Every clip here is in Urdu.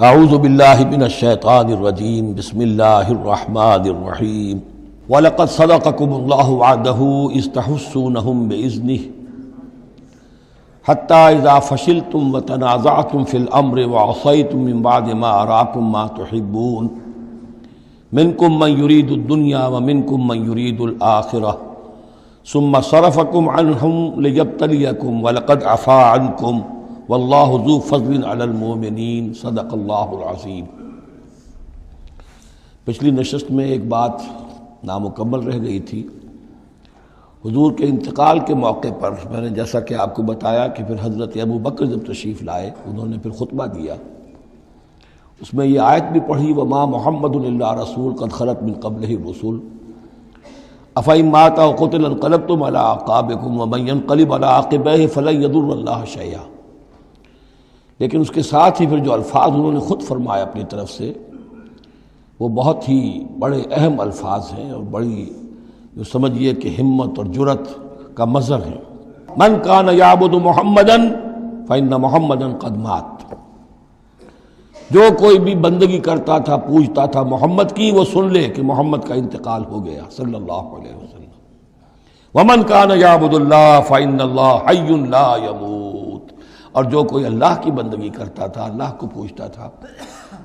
اعوذ باللہ من الشیطان الرجیم بسم اللہ الرحمن الرحیم وَلَقَدْ صَدَقَكُمُ اللَّهُ وَعْدَهُ إِذْ تَحُسُّونَهُم بِإِذْنِهِ حَتَّى إِذَا فَشِلْتُمْ وَتَنَازَعْتُمْ فِي الْأَمْرِ وَعَصَيْتُمْ مِنْ بَعْدِ مَا أَرَاكُمْ مَا تُحِبُّونَ مِنْكُمْ مَنْ يُرِيدُ الدُّنْيَا وَمِنْكُمْ مَنْ يُرِيدُ الْآخِرَةَ ثُمَّ صَرَفَكُمْ عَنْهُمْ لِيَبْتَلِيَكُمْ وَلَقَدْ عَفَا عَنْكُمْ واللہ ذو فضل علی المؤمنین صدق اللہ العظیم۔ پچھلی نشست میں ایک بات نامکمل رہ گئی تھی۔ حضور کے انتقال کے موقع پر میں نے جیسا کہ آپ کو بتایا کہ پھر حضرت ابو بکر جب تشریف لائے انہوں نے پھر خطبہ دیا، اس میں یہ آیت بھی پڑھی وما محمد الا رسول قد خلت من قبلہ الرسل افإن مات أو قتل انقلبتم علی اعقابکم ومن ينقلب علی عقبیہ فلن یضر اللہ شیئا۔ لیکن اس کے ساتھ ہی پھر جو الفاظ انہوں نے خود فرمایا اپنی طرف سے وہ بہت ہی بڑے اہم الفاظ ہیں اور بڑی جو سمجھیے کہ ہمت اور جرت کا مظہر ہے۔ من کان یعبد محمدا فإن محمدا قد مات، جو کوئی بھی بندگی کرتا تھا پوجتا تھا محمد کی وہ سن لے کہ محمد کا انتقال ہو گیا صلی اللہ علیہ وسلم۔ ومن کان یعبد اللہ فإن اللہ حی لا یموت، اور جو کوئی اللہ کی بندگی کرتا تھا اللہ کو پوچھتا تھا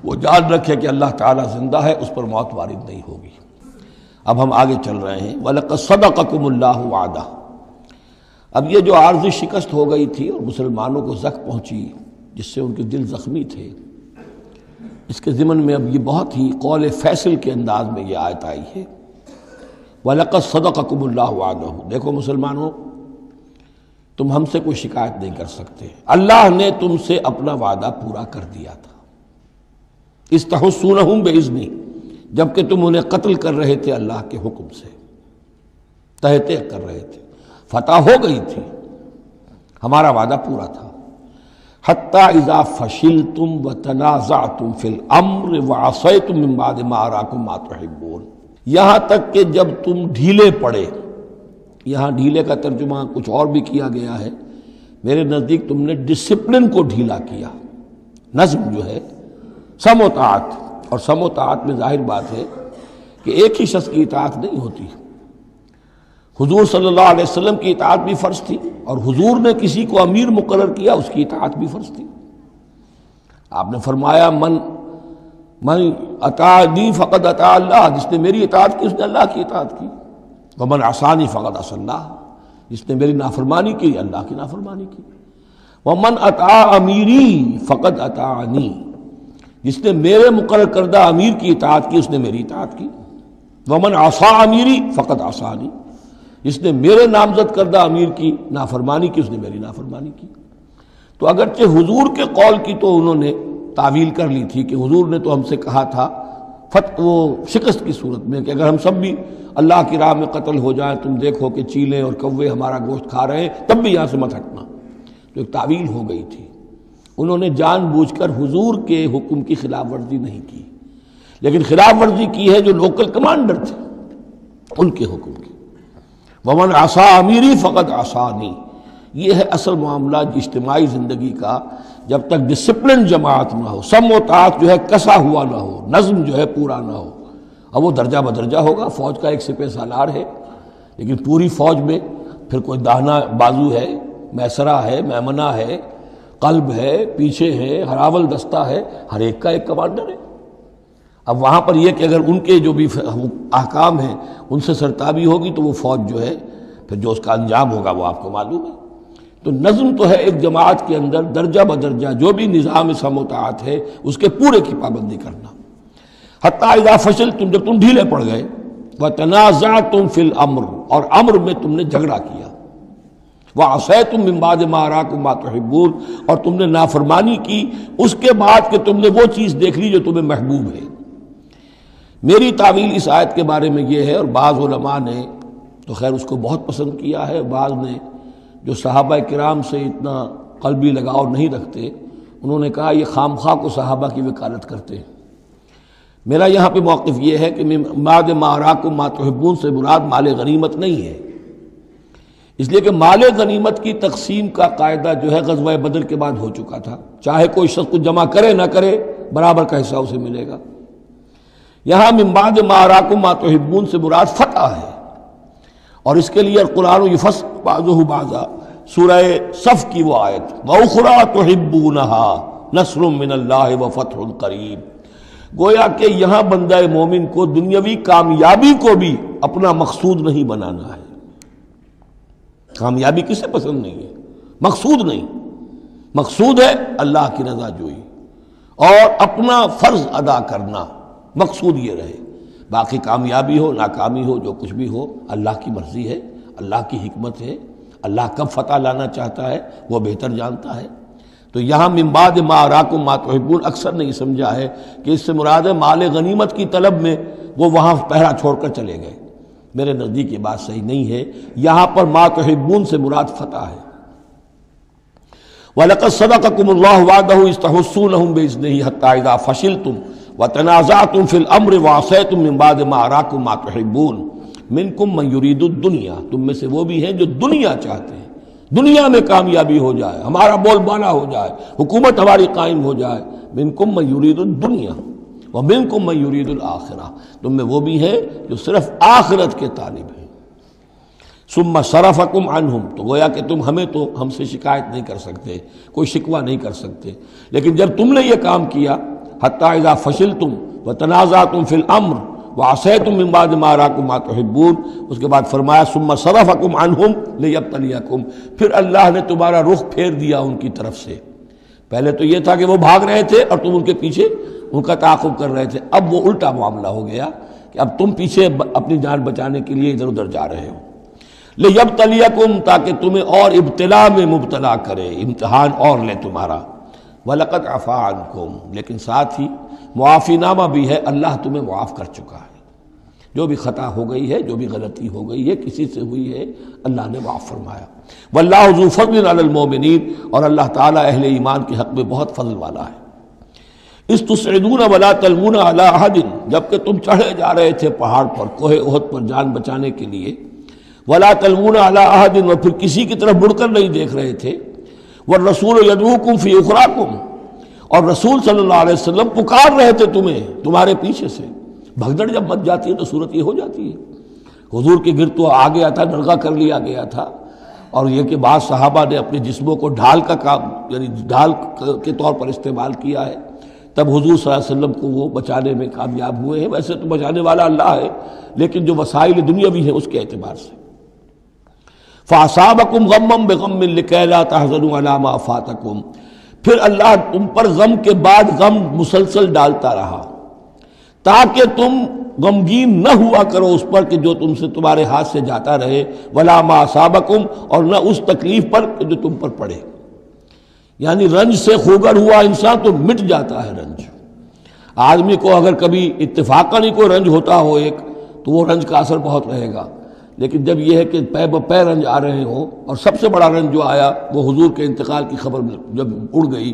وہ جان رکھے کہ اللہ تعالیٰ زندہ ہے، اس پر موت وارد نہیں ہوگی۔ اب ہم آگے چل رہے ہیں وَلَقَدْ صَدَقَكُمُ اللَّهُ وَعْدَهُ۔ اب یہ جو عارضی شکست ہو گئی تھی اور مسلمانوں کو زخم پہنچی جس سے ان کے دل زخمی تھے، اس کے ضمن میں اب یہ بہت ہی قول فیصل کے انداز میں یہ آیت آئی ہے وَلَقَدْ صَدَقَكُمُ اللَّهُ وَعْدَهُ۔ دیکھو مسلمانوں، تم ہم سے کوئی شکایت نہیں کر سکتے، اللہ نے تم سے اپنا وعدہ پورا کر دیا تھا۔ اِذْ تَحُسُّونَهُم بِإِذْنِهِ، جبکہ تم انہیں قتل کر رہے تھے اللہ کے حکم سے، تہتے کر رہے تھے، فتح ہو گئی تھی، ہمارا وعدہ پورا تھا۔ حَتَّى إِذَا فَشِلْتُمْ وَتَنَازَعْتُمْ فِي الْأَمْرِ وَعَصَيْتُمْ مِنْ بَعْدِ مَا أَرَاكُمْ مَا تُحِبُّونَ، یہاں تک کہ جب تم ڈھیلے پڑے، یہاں ڈھیلے کا ترجمہ کچھ اور بھی کیا گیا ہے، میرے نزدیک تم نے ڈسپلن کو ڈھیلا کیا۔ نظم جو ہے سم و طاعت، اور سم و طاعت میں ظاہر بات ہے کہ ایک ہی شخص کی اطاعت نہیں ہوتی۔ حضور صلی اللہ علیہ وسلم کی اطاعت بھی فرض تھی اور حضور نے کسی کو امیر مقرر کیا اس کی اطاعت بھی فرض تھی۔ آپ نے فرمایا من اطاعنی فقد اطاع اللہ، جس نے میری اطاعت کی اس نے اللہ کی اطاعت کی۔ ومن عصانی فقد عصى اللہ، جس نے میری نافرمانی کی اللہ کی نافرمانی کی۔ ومن اطاع امیری فقد اطاعنی، جس نے میرے مقرر کردہ امیر کی اطاعت کی اس نے میری اطاعت کی۔ ومن عصى امیری فقد عصانی، جس نے میرے نامزد کردہ امیر کی نافرمانی کی اس نے میری نافرمانی کی۔ تو اگرچہ حضور کے قول کی تو انہوں نے تعویل کر لی تھی کہ حضور نے تو ہم سے کہا تھا وہ شکست کی صورت میں کہ اگر ہم سب بھی اللہ کی راہ میں قتل ہو جائیں، تم دیکھو کہ چیلے اور کوے ہمارا گوشت کھا رہے ہیں، تب بھی یہاں سے مت ہٹنا، تو ایک تعویل ہو گئی تھی۔ انہوں نے جان بوجھ کر حضور کے حکم کی خلاف ورزی نہیں کی، لیکن خلاف ورزی کی ہے جو لوکل کمانڈر تھے ان کے حکم کی۔ ومن عصى امیری فقد عصانی، یہ ہے اصل معاملہ اجتماعی زندگی کا۔ جب تک ڈسپلن جماعت نہ ہو، سم و طاعت جو ہے کسا ہوا نہ ہو، نظم جو ہے پورا نہ ہو، اب وہ درجہ بدرجہ ہوگا۔ فوج کا ایک سپہ سالار ہے، لیکن پوری فوج میں پھر کوئی داہنا بازو ہے، میسرہ ہے، میمنہ ہے، قلب ہے، پیچھے ہے، ہراول دستہ ہے، ہر ایک کا ایک کمانڈر ہے۔ اب وہاں پر یہ کہ اگر ان کے جو بھی احکام ہیں ان سے سرتابی ہوگی تو وہ فوج جو ہے پھر جو اس کا انجام ہوگا وہ آپ کو معلوم ہے۔ تو نظم تو ہے ایک جماعت کے اندر درجہ بدرجہ جو بھی نظام سم و طاعت ہے اس کے پورے کی پابندی کرنا۔ حتیٰ اذا فشلتم، جب تم ڈھیلے پڑ گئے، وتنازعتم فی الامر، اور امر میں تم نے جھگڑا کیا، وعصیتم من بعد ما اراکم ما تحبون، اور تم نے نافرمانی کی اس کے بعد کہ تم نے وہ چیز دیکھ لی جو تمہیں محبوب ہے۔ میری تعویل اس آیت کے بارے میں یہ ہے، اور بعض علماء نے تو خیر اس کو بہت پسند کیا ہے، بعض نے جو صحابہ کرام سے اتنا قلبی لگاؤ نہیں رکھتے انہوں نے کہا یہ خام خواہ کو صحابہ کی وکالت کرتے ہیں۔ میرا یہاں پہ موقف یہ ہے کہ بعد ما اراکم ما تحبون سے مراد مال غنیمت نہیں ہے، اس لیے کہ مال غنیمت کی تقسیم کا قاعدہ جو ہے غزوہ بدر کے بعد ہو چکا تھا، چاہے کوئی شخص کو جمع کرے نہ کرے برابر کا حصہ اسے ملے گا۔ یہاں من بعد ما اراکم ما تحبون سے مراد فتح ہے، اور اس کے لیے القرآن یفصل بعضہ بعضا، سورہ صف کی وہ آیت وَأُخْرَىٰ تُحِبُّونَهَا نَصْرٌ مِّنَ اللَّهِ وَفَتْحٌ قَرِیب، گویا کہ یہاں بندہ مومن کو دنیاوی کامیابی کو بھی اپنا مقصود نہیں بنانا ہے۔ کامیابی کسے پسند نہیں ہے؟ مقصود نہیں، مقصود ہے اللہ کی رضا جوئی اور اپنا فرض ادا کرنا، مقصود یہ رہے۔ باقی کامیابی ہو ناکامی ہو جو کچھ بھی ہو اللہ کی مرضی ہے، اللہ کی حکمت ہے، اللہ کب فتح لانا چاہتا ہے وہ بہتر جانتا ہے۔ تو یہاں من بعد ما اراکم ما تحبون اکثر نے یہ سمجھا ہے کہ اس سے مراد ہے مال غنیمت کی طلب میں وہ وہاں پہرا چھوڑ کر چلے گئے، میرے نزدیک یہ بات صحیح نہیں ہے۔ یہاں پر ما تحبون سے مراد فتح ہے۔ وَلَقَدْ صَدَقَكُمُ اللَّهُ وَعْدَهُ إِذْ تَحُسُّونَهُم بِإِذْنِهِ حَتَّىٰ إِذَا فَشِلْتُمْ وَتَنَازَعْتُمْ فِي الْأَمْرِ وَعَصَيْتُم مِّن بَعْدِ مَا أَرَاكُم مَّا تُحِبُّونَ مِنكُم مَّن يُرِيدُ الدُّنْيَا، تم میں سے وہ بھی ہیں جو دنیا چاہتے ہیں، دنیا میں کامیابی ہو جائے، ہمارا بول بالا ہو جائے، حکومت ہماری قائم ہو جائے۔ مِنكُم مَّن يُرِيدُ الدُّنْيَا وَمِنكُم مَّن يُرِيدُ الْآخِرَةَ، تم میں وہ بھی ہیں جو صرف آخرت کے طالب ہیں۔ ثم صرفکم عنہم، تو گویا کہ تم ہمیں تو ہم سے شکایت نہیں کر سکتے، کوئی شکوہ نہیں کر سکتے، لیکن جب تم نے یہ کام کیا حتی اذا فشلتم وتنازعتم فی الامر وعصیتم من بعد ما اراکم ما تحبون، اس کے بعد فرمایا ثم صرفکم عنہم لیبتلیکم، پھر اللہ نے تمہارا رخ پھیر دیا ان کی طرف سے۔ پہلے تو یہ تھا کہ وہ بھاگ رہے تھے اور تم ان کے پیچھے ان کا تعاقب کر رہے تھے، اب وہ الٹا معاملہ ہو گیا کہ اب تم پیچھے اپنی جان بچانے کے لیے ادھر ادھر جا رہے ہو۔ لیبتلیکم، تاکہ تمہیں اور ابتلا میں مبتلا کرے، امتحان اور لے تمہارا۔ وَلَقَدْ عَفَا عَنْكُمْ، لیکن ساتھ ہی معافی نامہ بھی ہے، اللہ تمہیں معاف کر چکا ہے، جو بھی خطا ہو گئی ہے، جو بھی غلطی ہو گئی ہے، کسی سے ہوئی ہے، اللہ نے معاف فرمایا۔ وَاللَّهُ ذُو فَضْلٍ عَلَى الْمُؤْمِنِينَ، اور اللہ تعالیٰ اہل ایمان کے حق میں بہت فضل والا ہے۔ اِذْ تُصْعِدُونَ وَلَا تَلْوُونَ عَلَىٰ أَحَدٍ، جبکہ تم چڑھے جا رہے تھے پہاڑ پر، کوہ احد پر جان بچانے کے لیے، وَلَا تَلْوُونَ عَلَىٰ أَحَدٍ، اور پھر کسی کی طرف مڑ کر نہیں دیکھ رہے تھے، وَالرَّسُولُ يَدْعُوكُمْ فِي أُخْرَاكُمْ، اور رسول صلی اللہ علیہ وسلم پکار رہے تھے تمہیں تمہارے پیچھے سے۔ بھگدڑ جب مچ جاتی ہے تو صورت یہ ہو جاتی ہے۔ حضور کے گرد تو آ گیا تھا، نرغہ کر لیا گیا تھا، اور یہ کہ بعض صحابہ نے اپنے جسموں کو ڈھال کا کام، یعنی ڈھال کے طور پر استعمال کیا ہے، تب حضور صلی اللہ علیہ وسلم کو وہ بچانے میں کامیاب ہوئے ہیں۔ ویسے تو بچانے والا اللہ ہے، لیکن جو وسائل دنیاوی ہیں اس کے اعتبار سے۔ فَأَصَابَكُمْ غَمًّا بِغَمٍّ لِكَيْ لَا تَحْزَنُوا عَلَىٰ مَا فَاتَكُمْ، پھر اللہ تم پر غم کے بعد غم مسلسل ڈالتا رہا تاکہ تم غمگین نہ ہوا کرو اس پر کہ جو تم سے تمہارے ہاتھ سے جاتا رہے، وَلَا مَا أَصَابَكُمْ، اور نہ اس تکلیف پر جو تم پر پڑے۔ یعنی رنج سے خوگر ہوا انسان تو مٹ جاتا ہے رنج۔ آدمی کو اگر کبھی اتفاقاً ہی کوئی رنج ہوتا ہو ایک، تو وہ رنج کا اثر بہت رہے گا، لیکن جب یہ ہے کہ پے بپے رنج آ رہے ہوں، اور سب سے بڑا رنج جو آیا وہ حضور کے انتقال کی خبر جب اڑ گئی،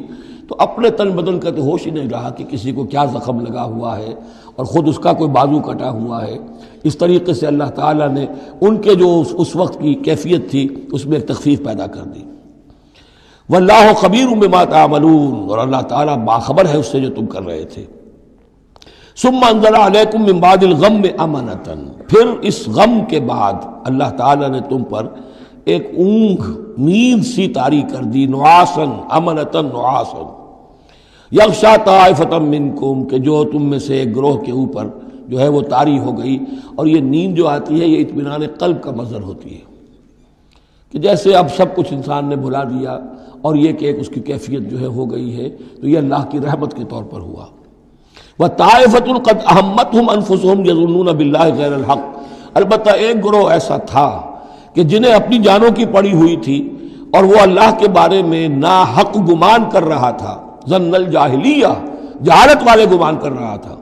تو اپنے تن بدن کا تو ہوش ہی نہیں رہا کہ کسی کو کیا زخم لگا ہوا ہے، اور خود اس کا کوئی بازو کٹا ہوا ہے۔ اس طریقے سے اللہ تعالیٰ نے ان کے جو اس وقت کی کیفیت تھی اس میں ایک تخفیف پیدا کر دی۔ واللہ خبیر بما تعملون، اور اللہ تعالیٰ باخبر ہے اس سے جو تم کر رہے تھے۔ ثم انزل علیکم من بعد الغم امنۃ، پھر اس غم کے بعد اللہ تعالیٰ نے تم پر ایک اونگ، نیند سی طاری کر دی، نعاسا امنۃ نعاسا، یغشا طائفۃ منکم، کہ جو تم میں سے ایک گروہ کے اوپر جو ہے وہ طاری ہو گئی۔ اور یہ نیند جو آتی ہے یہ اطمینان قلب کا مظہر ہوتی ہے، کہ جیسے اب سب کچھ انسان نے بھلا دیا اور یہ کہ ایک اس کی کیفیت جو ہے ہو گئی ہے، تو یہ اللہ کی رحمت کے طور پر ہوا۔ وَطَائِفَةٌ قَدْ أَهَمَّتْهُمْ أَنفُسُهُمْ يَظُنُّونَ بِاللَّهِ غَيْرَ الْحَقِّ، البتہ ایک گروہ ایسا تھا کہ جنہیں اپنی جانوں کی پڑی ہوئی تھی اور وہ اللہ کے بارے میں ناحق گمان کر رہا تھا، ظن الجاہلیہ، جہالت والے گمان کر رہا تھا۔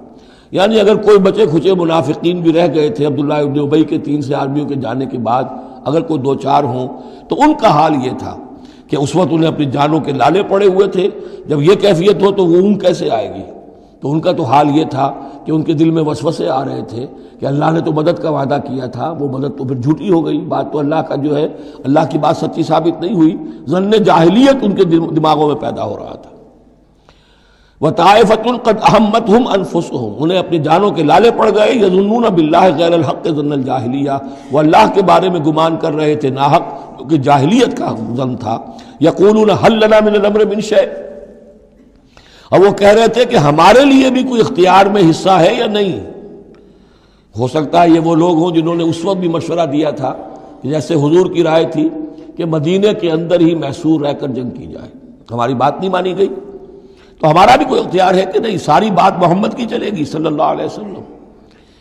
یعنی اگر کوئی بچے کھچے منافقین بھی رہ گئے تھے عبداللہ ابن ابی کے 300 آدمیوں کے جانے کے بعد، اگر کوئی 2-4 ہوں تو ان کا حال یہ تھا کہ اس وقت انہیں اپنی جانوں کے لالے پڑے ہوئے تھے، جب یہ کیفیت ہو تو وہ اون کیسے آئے گی؟ تو ان کا تو حال یہ تھا کہ ان کے دل میں وسوسے آ رہے تھے کہ اللہ نے تو مدد کا وعدہ کیا تھا، وہ مدد تو پھر جھوٹی ہو گئی، بات تو اللہ کا جو ہے اللہ کی بات سچی ثابت نہیں ہوئی۔ ظن جاہلیت ان کے دماغوں میں پیدا ہو رہا تھا۔ وطائفۃ قد اہمتہم انفسہم، انہیں اپنی جانوں کے لالے پڑ گئے، یظنون باللہ غیر الحق ظن الجاہلیہ، وہ اللہ کے بارے میں گمان کر رہے تھے ناحق، جو کہ جاہلیت کا ظن تھا۔ یقولون حل لنا من الامر من شیء، اور وہ کہہ رہے تھے کہ ہمارے لیے بھی کوئی اختیار میں حصہ ہے یا نہیں۔ ہو سکتا ہے یہ وہ لوگ ہوں جنہوں نے اس وقت بھی مشورہ دیا تھا کہ جیسے حضور کی رائے تھی کہ مدینے کے اندر ہی محصور رہ کر جنگ کی جائے، ہماری بات نہیں مانی گئی تو ہمارا بھی کوئی اختیار ہے کہ نہیں، ساری بات محمد کی چلے گی صلی اللہ علیہ وسلم۔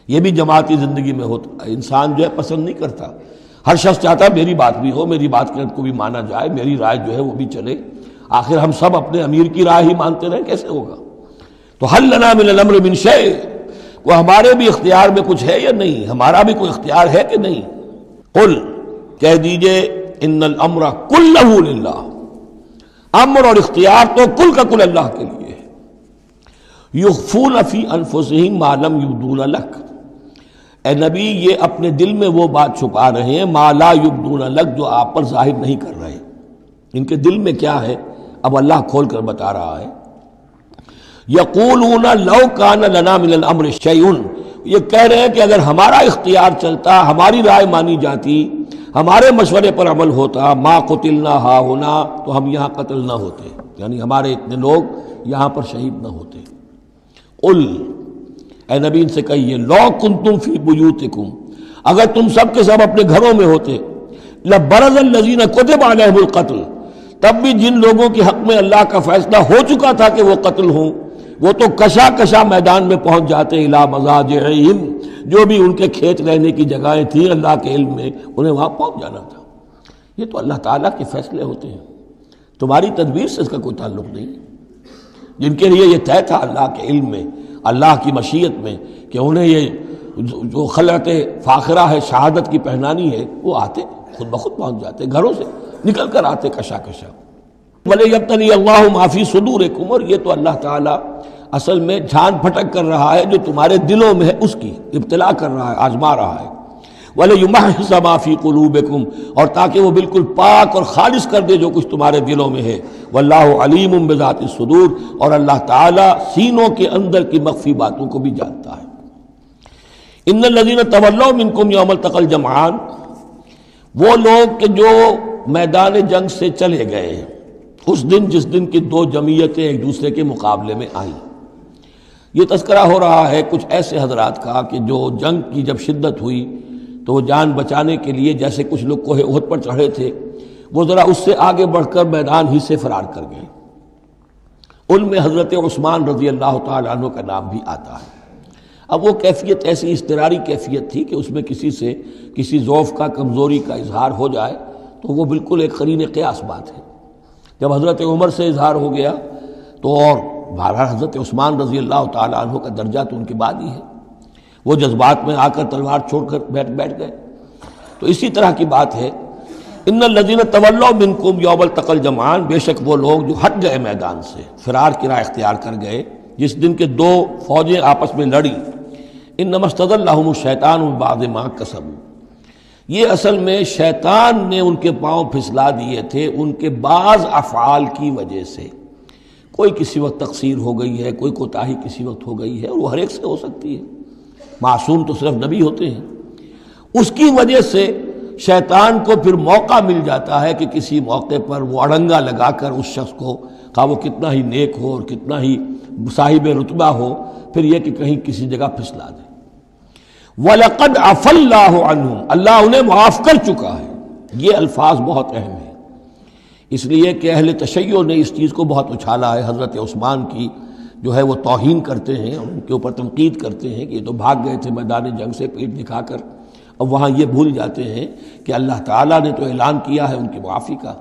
یہ بھی جماعتی زندگی میں ہوتا ہے، انسان جو ہے پسند نہیں کرتا، ہر شخص چاہتا ہے میری بات بھی ہو، میری بات کو بھی مانا جائے، میری رائے جو ہے وہ بھی چلے۔ آخر ہم سب اپنے امیر کی رائے ہی مانتے رہیں، کیسے ہوگا؟ تو حل لنا من الامر من شیء، وہ ہمارے بھی اختیار میں کچھ ہے یا نہیں، ہمارا بھی کوئی اختیار ہے کہ نہیں۔ قل، کہہ دیجئے، ان الامر کلہ للہ، امر اور اختیار تو کل کا کل اللہ کے لیے ہے۔ یخفون فی انفسہم ما لم یبدون لک، اے نبی یہ اپنے دل میں وہ بات چھپا رہے ہیں ما لا یبدون لک، جو آپ پر ظاہر نہیں کر رہے، ان کے دل میں کیا ہے اب اللہ کھول کر بتا رہا ہے۔ یقولون لو کان لنا من الامر شیء، یہ کہہ رہے ہیں کہ اگر ہمارا اختیار چلتا، ہماری رائے مانی جاتی، ہمارے مشورے پر عمل ہوتا، ما قتلنا ہاہنا، تو ہم یہاں قتل نہ ہوتے، یعنی ہمارے اتنے لوگ یہاں پر شہید نہ ہوتے۔ قل، اے نبی ان سے کہیے، لو کنتم فی بیوتکم، اگر تم سب کے سب اپنے گھروں میں ہوتے، لبرز الذین کتب علیہم القتل، تب بھی جن لوگوں کے حق میں اللہ کا فیصلہ ہو چکا تھا کہ وہ قتل ہوں، وہ تو کشا کشا میدان میں پہنچ جاتے، الی مضاجعہم، جو بھی ان کے کھیت رہنے کی جگہیں تھیں اللہ کے علم میں، انہیں وہاں پہنچ جانا تھا۔ یہ تو اللہ تعالیٰ کے فیصلے ہوتے ہیں، تمہاری تدبیر سے اس کا کوئی تعلق نہیں۔ جن کے لیے یہ طے تھا اللہ کے علم میں، اللہ کی مشیت میں، کہ انہیں یہ جو خلعت فاخرہ ہے، شہادت کی پہنانی ہے، وہ آتے خود بخود پہنچ جاتے، گھروں سے نکل کر آتے کشا کشا۔ وَلِيَبْتَلِيَ اللَّهُ مَا فِي صُدُورِكُمْ، اور یہ تو اللہ تعالیٰ اصل میں جھان پھٹک کر رہا ہے جو تمہارے دلوں میں ہے، اس کی ابتلا کر رہا ہے، آزما رہا ہے۔ وَلِيُمَحِّصَ مَا فِي قُلُوبِكُمْ، اور تاکہ وہ بالکل پاک اور خالص کر دے جو کچھ تمہارے دلوں میں ہے۔ وَاللَّهُ عَلِيمٌ بِذَاتِ الصُّدُورِ، اور اللہ تعالیٰ سینوں کے اندر کی مخفی باتوں کو بھی جانتا ہے۔ ان الذین تولوا منکم یوم التقى الجمعان، وہ لوگ کہ جو میدان جنگ سے چلے گئے اس دن جس دن کی دو جمعیتیں ایک دوسرے کے مقابلے میں آئیں۔ یہ تذکرہ ہو رہا ہے کچھ ایسے حضرات کا کہ جو جنگ کی جب شدت ہوئی تو وہ جان بچانے کے لیے، جیسے کچھ لوگ کوہ احد پر چڑھے تھے، وہ ذرا اس سے آگے بڑھ کر میدان ہی سے فرار کر گئے۔ ان میں حضرت عثمان رضی اللہ تعالیٰ عنہ کا نام بھی آتا ہے۔ اب وہ کیفیت ایسی اضطراری کیفیت تھی کہ اس میں کسی سے کسی ضعف کا، کمزوری کا اظہار ہو جائے تو وہ بالکل ایک قرین قیاس بات ہے۔ جب حضرت عمر سے اظہار ہو گیا تو اور بہرحال حضرت عثمان رضی اللہ تعالیٰ عنہ کا درجہ تو ان کے بعد ہی ہے، وہ جذبات میں آ کر تلوار چھوڑ کر بیٹھ گئے۔ تو اسی طرح کی بات ہے، ان الذین تولوا منکم یوم التقى الجمعان، بے شک وہ لوگ جو ہٹ گئے میدان سے، فرار کی راہ اختیار کر گئے جس دن کے دو فوجیں آپس میں لڑی۔ انما استزلهم الشیطان ببعض ما کسبوا، یہ اصل میں شیطان نے ان کے پاؤں پھسلا دیے تھے ان کے بعض افعال کی وجہ سے۔ کوئی کسی وقت تقصیر ہو گئی ہے، کوئی کوتاہی کسی وقت ہو گئی ہے، اور وہ ہر ایک سے ہو سکتی ہے، معصوم تو صرف نبی ہوتے ہیں۔ اس کی وجہ سے شیطان کو پھر موقع مل جاتا ہے کہ کسی موقع پر وہ اڑنگا لگا کر اس شخص کو، خواہ وہ کتنا ہی نیک ہو اور کتنا ہی صاحب رتبہ ہو، پھر یہ کہ کہیں کسی جگہ پھسلا دے۔ وَلَقَدْ عَفَا اللَّهُ عَنْهُمْ، اللہ انہیں معاف کر چکا ہے۔ یہ الفاظ بہت اہم ہیں، اس لیے کہ اہل تشیع نے اس چیز کو بہت اچھالا ہے، حضرت عثمان کی جو ہے وہ توہین کرتے ہیں، ان کے اوپر تنقید کرتے ہیں کہ یہ تو بھاگ گئے تھے میدان جنگ سے پیٹ دکھا کر، اب وہاں یہ بھول جاتے ہیں کہ اللہ تعالیٰ نے تو اعلان کیا ہے ان کی معافی کا،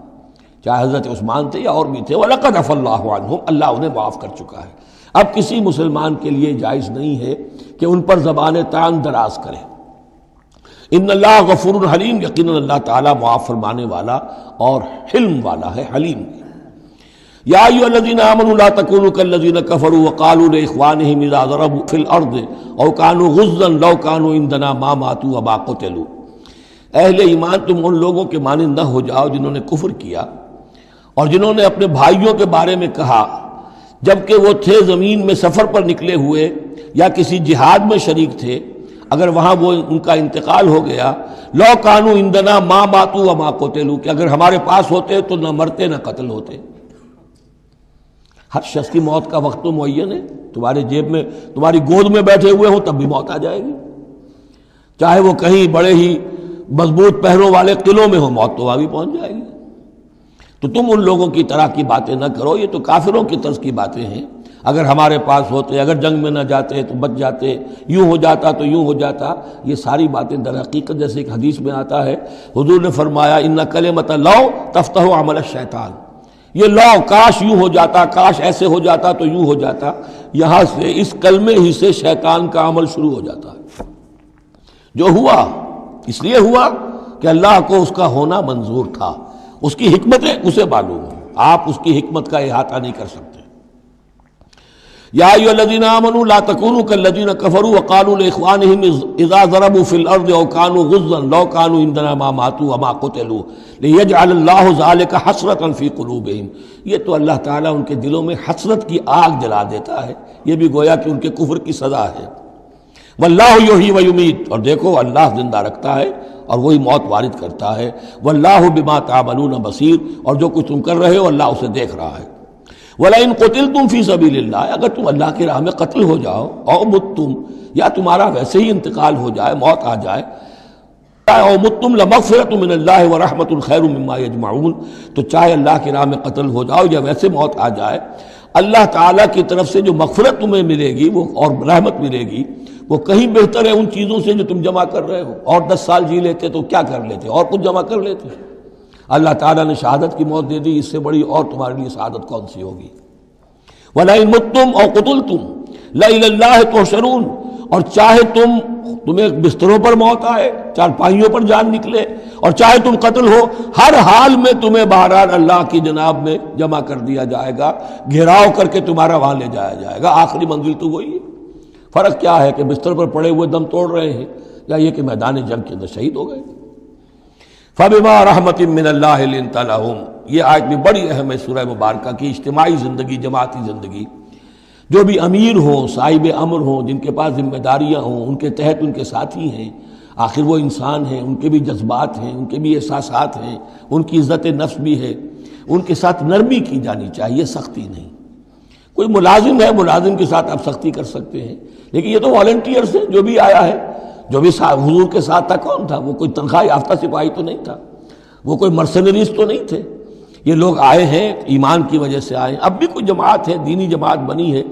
چاہے حضرت عثمان تھے یا اور بھی تھے۔ وَلَقَدْ عَفَا اللَّهُ عَنْهُمْ، اللہ انہیں معاف کر چکا ہے۔ اب کسی مسلمان کے لیے جائز نہیں ہے کہ ان پر زبان تان دراز کرے۔ ان اللہ غفور حلیم، یقیناً اللہ تعالیٰ معاف فرمانے والا اور حلم والا ہے، حلیم۔ یا ایھا الذین آمنوا لا تکونوا کالذین کفروا وقالوا لاخوانہم اذا ضربوا فی الارض او کانوا غزا لو کانوا عندنا ما ماتوا وما قتلوا، اہل ایمان تم ان لوگوں کے مانند نہ ہو جاؤ جنہوں نے کفر کیا اور جنہوں نے اپنے بھائیوں کے بارے میں کہا جبکہ وہ تھے زمین میں سفر پر نکلے ہوئے یا کسی جہاد میں شریک تھے، اگر وہاں وہ ان کا انتقال ہو گیا، لو کانوا عندنا ما ماتوا وما قتلوا، کہ اگر ہمارے پاس ہوتے تو نہ مرتے نہ قتل ہوتے۔ ہر شخص کی موت کا وقت تو معین ہے، تمہارے جیب میں، تمہاری گود میں بیٹھے ہوئے ہوں تب بھی موت آ جائے گی، چاہے وہ کہیں بڑے ہی مضبوط پہروں والے قلعوں میں ہو، موت تو وہاں بھی پہنچ جائے گی۔ تو تم ان لوگوں کی طرح کی باتیں نہ کرو، یہ تو کافروں کی طرز کی باتیں ہیں، اگر ہمارے پاس ہوتے، اگر جنگ میں نہ جاتے تو بچ جاتے، یوں ہو جاتا تو یوں ہو جاتا، یہ ساری باتیں در حقیقت جیسے ایک حدیث میں آتا ہے، حضور نے فرمایا ان کلمۃ لو تفتح عمل الشیطان، یہ لو کاش یوں ہو جاتا، کاش ایسے ہو جاتا تو یوں ہو جاتا، یہاں سے اس کلمے ہی سے شیطان کا عمل شروع ہو جاتا ہے۔ جو ہوا اس لیے ہوا کہ اللہ کو اس کا ہونا منظور تھا، اس کی حکمتیں اسے معلوم ہیں، آپ اس کی حکمت کا احاطہ نہیں کر سکتے۔ یا ایھا الذین آمنوا لا تکونوا کالذین کفروا وقالوا لاخوانہم اذا ضربوا فی الارض او کانوا غزا لو کانوا عندنا ما ماتوا وما قتلوا لیجعل اللہ ذلک حسرۃ فی قلوبہم، یہ تو اللہ تعالیٰ ان کے دلوں میں حسرت کی آگ جلا دیتا ہے، یہ بھی گویا کہ ان کے کفر کی سزا ہے۔ واللہ یحیی و یمیت، اور دیکھو اللہ زندہ رکھتا ہے اور وہی موت وارد کرتا ہے۔ واللہ بما تعملون بصیر، اور جو کچھ تم کر رہے ہو اللہ اسے دیکھ رہا ہے۔ وَلَئِن قُتِلْتُمْ فِي سَبِيلِ اللَّهِ، اگر تم اللہ کی راہ میں قتل ہو جاؤ، او متم، یا تمہارا ویسے ہی انتقال ہو جائے، موت آ جائے، او متم لَمَغْفِرَةٌ مِّنَ اللَّهِ وَرَحْمَةٌ خَيْرٌ مِّمَّا يَجْمَعُونَ، تو چاہے اللہ کی راہ میں قتل ہو جاؤ یا ویسے موت آ جائے، اللہ تعالیٰ کی طرف سے جو مغفرت تمہیں ملے گی وہ اور رحمت ملے گی، وہ کہیں بہتر ہے ان چیزوں سے جو تم جمع کر رہے ہو۔ اور 10 سال جی لیتے تو کیا کر لیتے، اور کچھ جمع کر لیتے، اللہ تعالیٰ نے شہادت کی موت دے دی، اس سے بڑی اور تمہارے لیے شہادت کون سی ہوگی۔ وَلَئِن مُتُّمْ أَوْ قُتِلْتُمْ لَإِلَى اللَّهِ تُحْشَرُونَ، اور چاہے تمہیں بستروں پر موت آئے، چارپائیوں پر جان نکلے، اور چاہے تم قتل ہو، ہر حال میں تمہیں بہرحال اللہ کی جناب میں جمع کر دیا جائے گا، گھیراؤ کر کے تمہارا وہاں لے جایا جائے گا، آخری منزل تو وہی ہے۔ فرق کیا ہے کہ بستر پر پڑے ہوئے دم توڑ رہے ہیں یا یہ کہ میدان جنگ کے اندر شہید ہو گئے۔ فَبِمَا رَحْمَةٍ مِّنَ اللَّهِ لِنتَ لَهُمْ، یہ آیت بھی بڑی اہم ہے سورہ مبارکہ کی، اجتماعی زندگی، جماعتی زندگی، جو بھی امیر ہوں، صاحب امر ہوں، جن کے پاس ذمہ داریاں ہوں، ان کے تحت ان کے ساتھی ہیں، آخر وہ انسان ہیں، ان کے بھی جذبات ہیں، ان کے بھی احساسات ہیں، ان کی عزت نفس بھی ہے، ان کے ساتھ نرمی کی جانی چاہیے، سختی نہیں۔ کوئی ملازم ہے، ملازم کے ساتھ آپ سختی کر سکتے ہیں، لیکن یہ تو والنٹیئرز ہیں، جو بھی آیا ہے، جو بھی حضور کے ساتھ تھا، کون تھا وہ؟ کوئی تنخواہ یافتہ سپاہی تو نہیں تھا، وہ کوئی مرسنریز تو نہیں تھے، یہ لوگ آئے ہیں ایمان کی وجہ سے آئے ہیں۔ اب بھی کوئی جماعت ہے، دینی جماعت بنی ہے،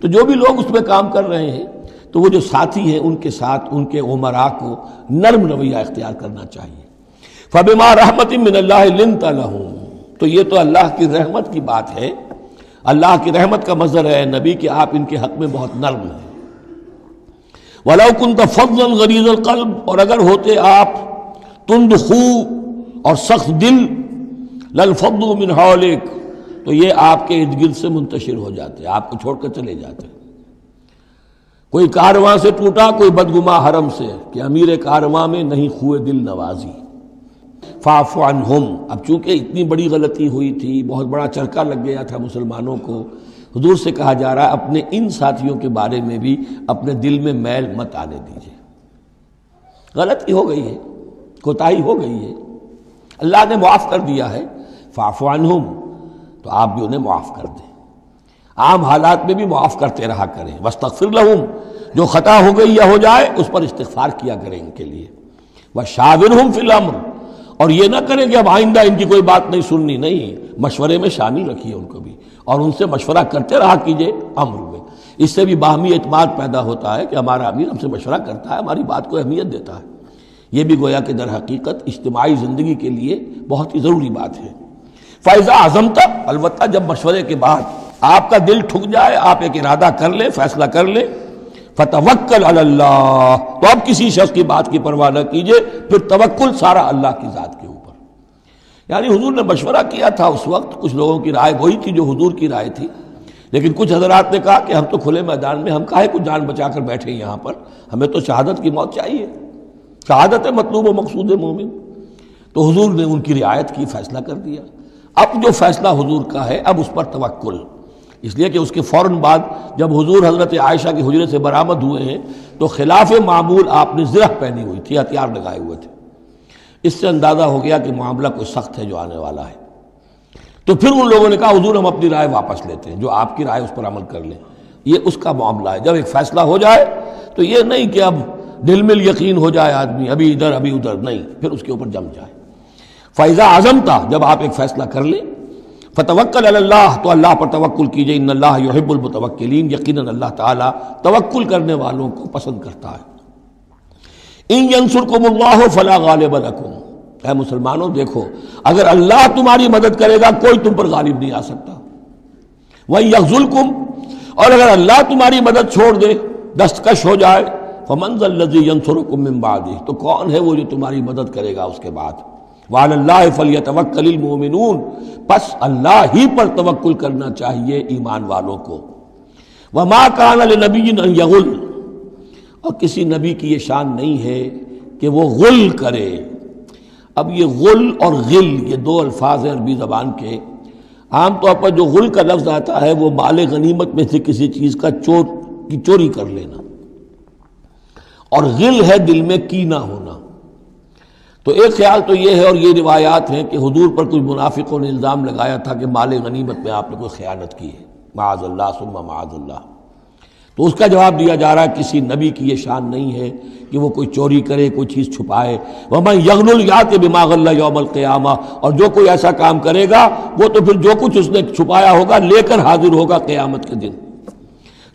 تو جو بھی لوگ اس میں کام کر رہے ہیں، تو وہ جو ساتھی ہیں ان کے ساتھ ان کے امراء کو نرم رویہ اختیار کرنا چاہیے۔ فَبِمَا رَحْمَةٍ مِّنَ اللَّهِ لِنتَ لَهُمْ، تو یہ تو اللہ کی رحمت کی بات ہے، اللہ کی رحمت کا مظہر ہے نبی کہ آپ ان کے حق میں بہت نرم ہیں۔ وَلَوْ كُنْتَ فَظًّا غَلِيظَ الْقَلْبِ، اور اگر ہوتے آپ تند خو اور سخت دل، لَانفَضُّوا مِنْ حَوْلِكَ، تو یہ آپ کے ارد گرد سے منتشر ہو جاتے، آپ کو چھوڑ کر چلے جاتے۔ کوئی کارواں سے ٹوٹا، کوئی بدگماں حرم سے، کہ امیر کارواں میں نہیں خوئے دل نوازی۔ فاعف عنہم، اب چونکہ اتنی بڑی غلطی ہوئی تھی، بہت بڑا چرکا لگ گیا تھا مسلمانوں کو، حضور سے کہا جا رہا ہے اپنے ان ساتھیوں کے بارے میں بھی اپنے دل میں میل مت آنے دیجیے، غلطی ہو گئی ہے، کوتاہی ہو گئی ہے، اللہ نے معاف کر دیا ہے، فاعف عنہم، تو آپ بھی انہیں معاف کر دیں، عام حالات میں بھی معاف کرتے رہا کریں۔ واستغفر لہم، جو خطا ہو گئی یا ہو جائے اس پر استغفار کیا کریں ان کے لیے۔ وشاورہم فی الامر، اور یہ نہ کریں کہ اب آئندہ ان کی کوئی بات نہیں سننی، نہیں، مشورے میں شامل رکھیے ان کو بھی، اور ان سے مشورہ کرتے رہا کیجئے امر میں، اس سے بھی باہمی اعتماد پیدا ہوتا ہے کہ ہمارا امیر ہم سے مشورہ کرتا ہے، ہماری بات کو اہمیت دیتا ہے۔ یہ بھی گویا کہ در حقیقت اجتماعی زندگی کے لیے بہت ہی ضروری بات ہے۔ فَإِذَا عَزَمْتَ، البتہ جب مشورے کے بعد آپ کا دل ٹھک جائے، آپ ایک ارادہ کر لیں، فیصلہ کر لیں، فَتَوَكَّلْ عَلَى اللَّهِ، تو اب کسی شخص کی بات کی پرواہ نہ کیجئے، پھر توکل سارا اللہ کی ذات کے اوپر۔ یعنی حضور نے مشورہ کیا تھا اس وقت، کچھ لوگوں کی رائے وہی تھی جو حضور کی رائے تھی، لیکن کچھ حضرات نے کہا کہ ہم تو کھلے میدان میں، ہم کاہے کو جان بچا کر بیٹھے ہیں یہاں پر، ہمیں تو شہادت کی موت چاہیے، شہادت مطلوب و مقصود مومن۔ تو حضور نے ان کی رعایت کی، فیصلہ کر دیا۔ اب جو فیصلہ حضور کا ہے اب اس پر توکل، اس لیے کہ اس کے فوراً بعد جب حضور حضرت عائشہ کے حجرے سے برآمد ہوئے ہیں تو خلاف معمول آپ نے زرہ پہنی ہوئی تھی، ہتھیار لگائے ہوئے تھے۔ اس سے اندازہ ہو گیا کہ معاملہ کوئی سخت ہے جو آنے والا ہے۔ تو پھر ان لوگوں نے کہا حضور ہم اپنی رائے واپس لیتے ہیں، جو آپ کی رائے اس پر عمل کر لیں۔ یہ اس کا معاملہ ہے، جب ایک فیصلہ ہو جائے تو یہ نہیں کہ اب دل میں یقین ہو جائے آدمی ابھی ادھر ابھی ادھر، نہیں، پھر اس کے اوپر جم جائے۔ فَإِذَا عَزَمْتَ، جب آپ ایک فیصلہ کر لیں، فَتَوَكَّلْ عَلَى اللَّهِ، تو اللہ پر توکل کیجئے، ان اللہ یحب المتوکلین، یقیناً اللہ تعالیٰ توکل کرنے والوں کو پسند کرتا ہے۔ ان ینصرکم اللہ فلا غالب لکم، اے مسلمانوں دیکھو اگر اللہ تمہاری مدد کرے گا کوئی تم پر غالب نہیں آ سکتا۔ وَإِن یخذلکم، اور اگر اللہ تمہاری مدد چھوڑ دے، دستکش ہو جائے، فَمَنْ ذَا الَّذِي يَنصُرُكُم مِّن بَعْدِهِ، تو کون ہے وہ جو تمہاری مدد کرے گا اس کے بعد۔ وَعَلَى اللَّهِ فَلْيَتَوَكَّلِ الْمُؤْمِنُونَ، پس اللہ ہی پر توکل کرنا چاہیے ایمان والوں کو۔ وَمَا كَانَ لِنَبِيٍّ أَن يَغُلَّ، اور کسی نبی کی یہ شان نہیں ہے کہ وہ غل کرے۔ اب یہ غل اور غل یہ دو الفاظ ہیں عربی زبان کے۔ عام طور پر جو غل کا لفظ آتا ہے وہ مال غنیمت میں سے کسی چیز کا چوری کر لینا، اور غل ہے دل میں کینہ ہونا۔ تو ایک خیال تو یہ ہے، اور یہ روایات ہیں کہ حضور پر کچھ منافقوں نے الزام لگایا تھا کہ مال غنیمت میں آپ نے کوئی خیانت کی ہے، معاذ اللہ ثم معاذ اللہ۔ تو اس کا جواب دیا جا رہا ہے کسی نبی کی یہ شان نہیں ہے کہ وہ کوئی چوری کرے، کوئی چیز چھپائے۔ وَمَن يَغْلُلْ يَأْتِ بِمَا غَلَّ يَوْمَ الْقِيَامَةِ، اور جو کوئی ایسا کام کرے گا وہ تو پھر جو کچھ اس نے چھپایا ہوگا لے کر حاضر ہوگا قیامت کے دن۔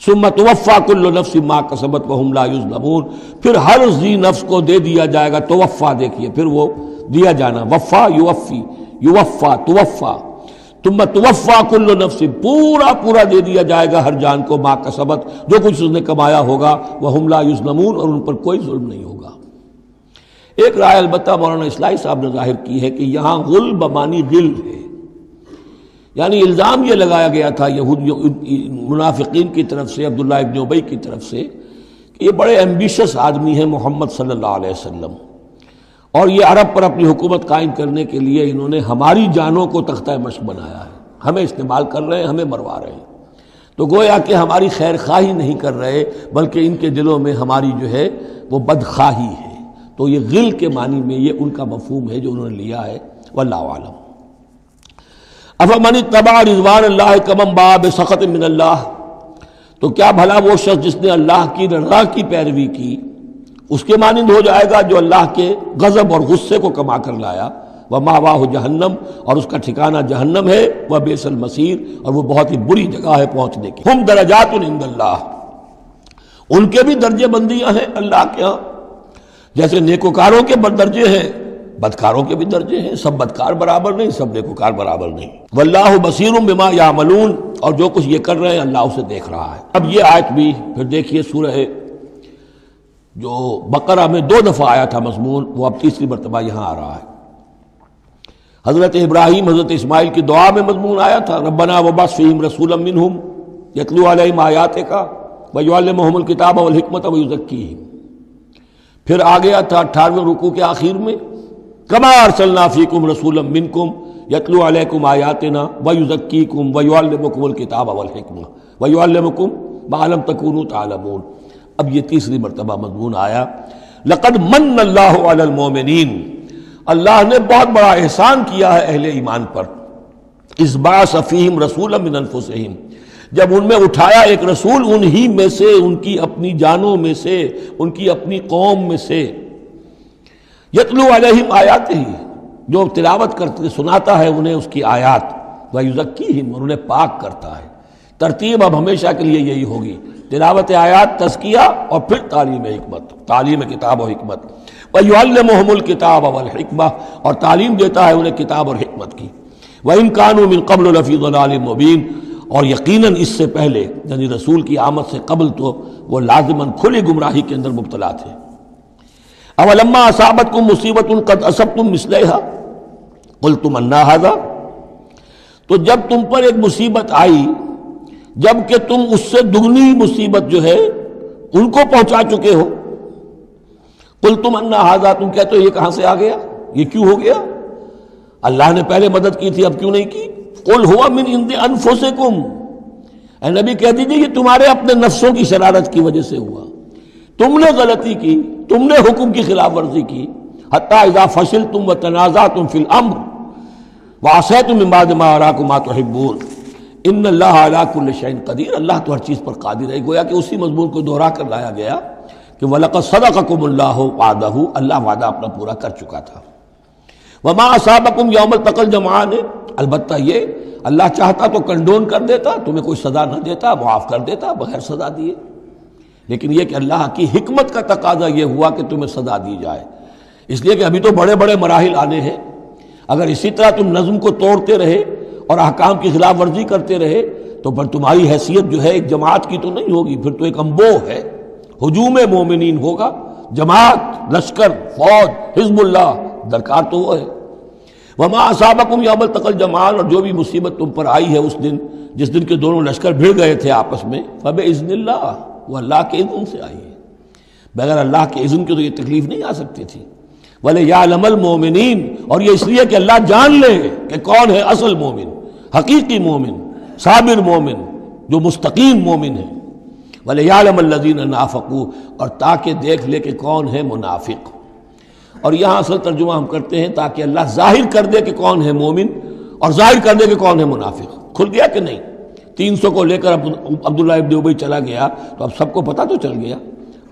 ثُمَّ تُوَفَّىٰ كُلُّ نَفْسٍ مَا كَسَبَتْ وَهُمْ لَا يُظْلَمُونَ، پھر ہر ذی نفس کو دے دیا جائے گا۔ توفا دیکھیے پھر وہ دیا جانا، وفا یوفی، یوفا توفا، ثم توفا کل نفس، پورا دے دیا جائے گا ہر جان کو، ما کسبت، جو کچھ اس نے کمایا ہوگا، وہم لا یظلمون، اور ان پر کوئی ظلم نہیں ہوگا۔ ایک رائے البتہ مولانا اصلاحی صاحب نے ظاہر کی ہے کہ یہاں غل بمانی غل ہے، یعنی الزام یہ لگایا گیا تھا منافقین کی طرف سے، عبداللہ ابن ابی کی طرف سے، کہ یہ بڑے ایمبیشس آدمی ہیں محمد صلی اللہ علیہ وسلم، اور یہ عرب پر اپنی حکومت قائم کرنے کے لیے انہوں نے ہماری جانوں کو تختہ مشق بنایا ہے، ہمیں استعمال کر رہے ہیں، ہمیں مروا رہے ہیں۔ تو گویا کہ ہماری خیر خواہی نہیں کر رہے بلکہ ان کے دلوں میں ہماری جو ہے وہ بدخواہی ہے۔ تو یہ غل کے معنی میں یہ ان کا مفہوم ہے جو انہوں نے لیا ہے، واللہ اعلم۔ افمن اتبع رضوان اللہ کمن باء بسخط من اللہ، تو کیا بھلا وہ شخص جس نے اللہ کی رضا کی پیروی کی اس کے مانند ہو جائے گا جو اللہ کے غضب اور غصے کو کما کر لایا۔ ومأواہ جہنم، اور اس کا ٹھکانہ جہنم ہے، وبئس المصیر، اور وہ بہت ہی بری جگہ ہے پہنچنے کی۔ ہم درجات عند اللہ، ان کے بھی درجے بندیاں ہیں اللہ کے ہاں، جیسے نیکوکاروں کے درجے ہیں بدکاروں کے بھی درجے ہیں، سب بدکار برابر نہیں، سب نیکوکار برابر نہیں۔ واللہ بصیر بما یعملون، اور جو کچھ یہ کر رہے ہیں اللہ اسے دیکھ رہا ہے۔ اب یہ آیت بھی پھر دیکھیے سورہ جو بقرہ میں 2 دفعہ آیا تھا مضمون، وہ اب تیسری مرتبہ یہاں آ رہا ہے۔ حضرت ابراہیم حضرت اسماعیل کی دعا میں مضمون آیا تھا، ربنا وبعث فیہم رسولا منہم یتلو علیہم آیاتک ویعلمہم الکتاب والحکمۃ ویزکیہم۔ پھر آ گیا تھا 18ویں رکوع کے آخر میں، کما ارسلنا فیکم رسولا منکم یتلو علیکم آیاتنا ویزکیکم ویعلمکم الکتاب والحکمہ ویعلمکم ما لم تکونوا تعلمون۔ اب یہ تیسری مرتبہ مضمون آیا، لقد من اللہ علی المؤمنین، اللہ نے بہت بڑا احسان کیا ہے اہل ایمان پر، اذ بعث فیہم رسولا من انفسہم، جب ان میں اٹھایا ایک رسول انہی میں سے، ان کی اپنی جانوں میں سے، ان کی اپنی قوم میں سے، یتلو علیہم آیاتہ، جو تلاوت کرتے سناتا ہے انہیں اس کی آیات، ویزکیہم، اور انہیں پاک کرتا ہے۔ ترتیب اب ہمیشہ کے لیے یہی ہوگی، تلاوت آیات، تزکیہ، اور پھر تعلیم حکمت، تعلیم کتاب و حکمت۔ وَيُعَلِّمُهُمُ الْكِتَابَ وَالْحِكْمَةَ، اور تعلیم دیتا ہے انہیں کتاب اور حکمت کی۔ وَإِن كَانُوا مِن قَبْلُ لَفِي ضَلَالٍ مُّبِينٍ، اور یقیناً اس سے پہلے یعنی رسول کی آمد سے قبل تو وہ لازماً کھلی گمراہی کے اندر مبتلا تھے۔ أَوَلَمَّا أَصَابَتْكُم مُّصِيبَةٌ قَدْ أَصَبْتُم مِّثْلَيْهَا قُلْتُمْ أَنَّىٰ هَٰذَا، تو جب تم پر ایک مصیبت آئی جب کہ تم اس سے دگنی مصیبت جو ہے ان کو پہنچا چکے ہو، قُلْتُمْ أَنَّىٰ هَٰذَا، تم کہتے ہو یہ کہاں سے آ گیا، یہ کیوں ہو گیا، اللہ نے پہلے مدد کی تھی اب کیوں نہیں کی۔ قُلْ هُوَ مِنْ عِنْدِ أَنفُسِكُمْ، اے نبی کہہ دیجیے یہ تمہارے اپنے نفسوں کی شرارت کی وجہ سے ہوا، تم نے غلطی کی، تم نے حکم کی خلاف ورزی کی. حتی اذا فشلتم وتنازعتم فی الامر وعصیتم من بعد ما اراکم ما تحبون ان اللہ علی کل شیء قدیر. اللہ تو ہر چیز پر قادر ہے. گویا کہ اسی مضمون کو دوہرا کر لایا گیا کہ وَلَقَدْ صَدَقَكُمُ اللَّهُ وَعْدَهُ، اللہ وعدہ اپنا پورا کر چکا تھا. وَمَا أَصَابَكُمْ يَوْمَ الْتَقَى الْجَمْعَانِ، البتہ یہ اللہ چاہتا تو کنڈون کر دیتا، تمہیں کوئی سزا نہ دیتا، معاف کر دیتا بغیر سزا دیے. لیکن یہ کہ اللہ کی حکمت کا تقاضا یہ ہوا کہ تمہیں سزا دی جائے، اس لیے کہ ابھی تو بڑے بڑے مراحل آنے ہیں. اگر اسی طرح تم نظم کو توڑتے رہے اور احکام کی خلاف ورزی کرتے رہے تو پھر تمہاری حیثیت جو ہے ایک جماعت کی تو نہیں ہوگی، پھر تو ایک انبوہ ہے. ہجوم مومنین ہوگا، جماعت، لشکر، فوج، حزب اللہ درکار تو وہ ہے. وما اصابکم یوم التقى الجمعان، اور جو بھی مصیبت تم پر آئی ہے اس دن جس دن کے دونوں لشکر بھڑ گئے تھے آپس میں، فباذن اللہ، وہ اللہ کے اذن سے آئی ہے. بغیر اللہ کے اذن کے تو یہ تکلیف نہیں آ سکتی تھی. وَلِيَعْلَمَ الْمُؤْمِنِينَ، اور یہ اس لیے کہ اللہ جان لے کہ کون ہے اصل مومن، حقیقی مومن، صابر مومن، جو مستقیم مومن ہے. وَلِيَعْلَمَ الَّذِينَ نَافَقُوا، اور تاکہ دیکھ لے کہ کون ہے منافق. اور یہاں اصل ترجمہ ہم کرتے ہیں تاکہ اللہ ظاہر کر دے کہ کون ہے مومن اور ظاہر کر دے کہ کون ہے منافق. کھل گیا کہ نہیں؟ 300 کو لے کر عبداللہ ابن ابی چلا گیا تو اب سب کو پتہ تو چل گیا.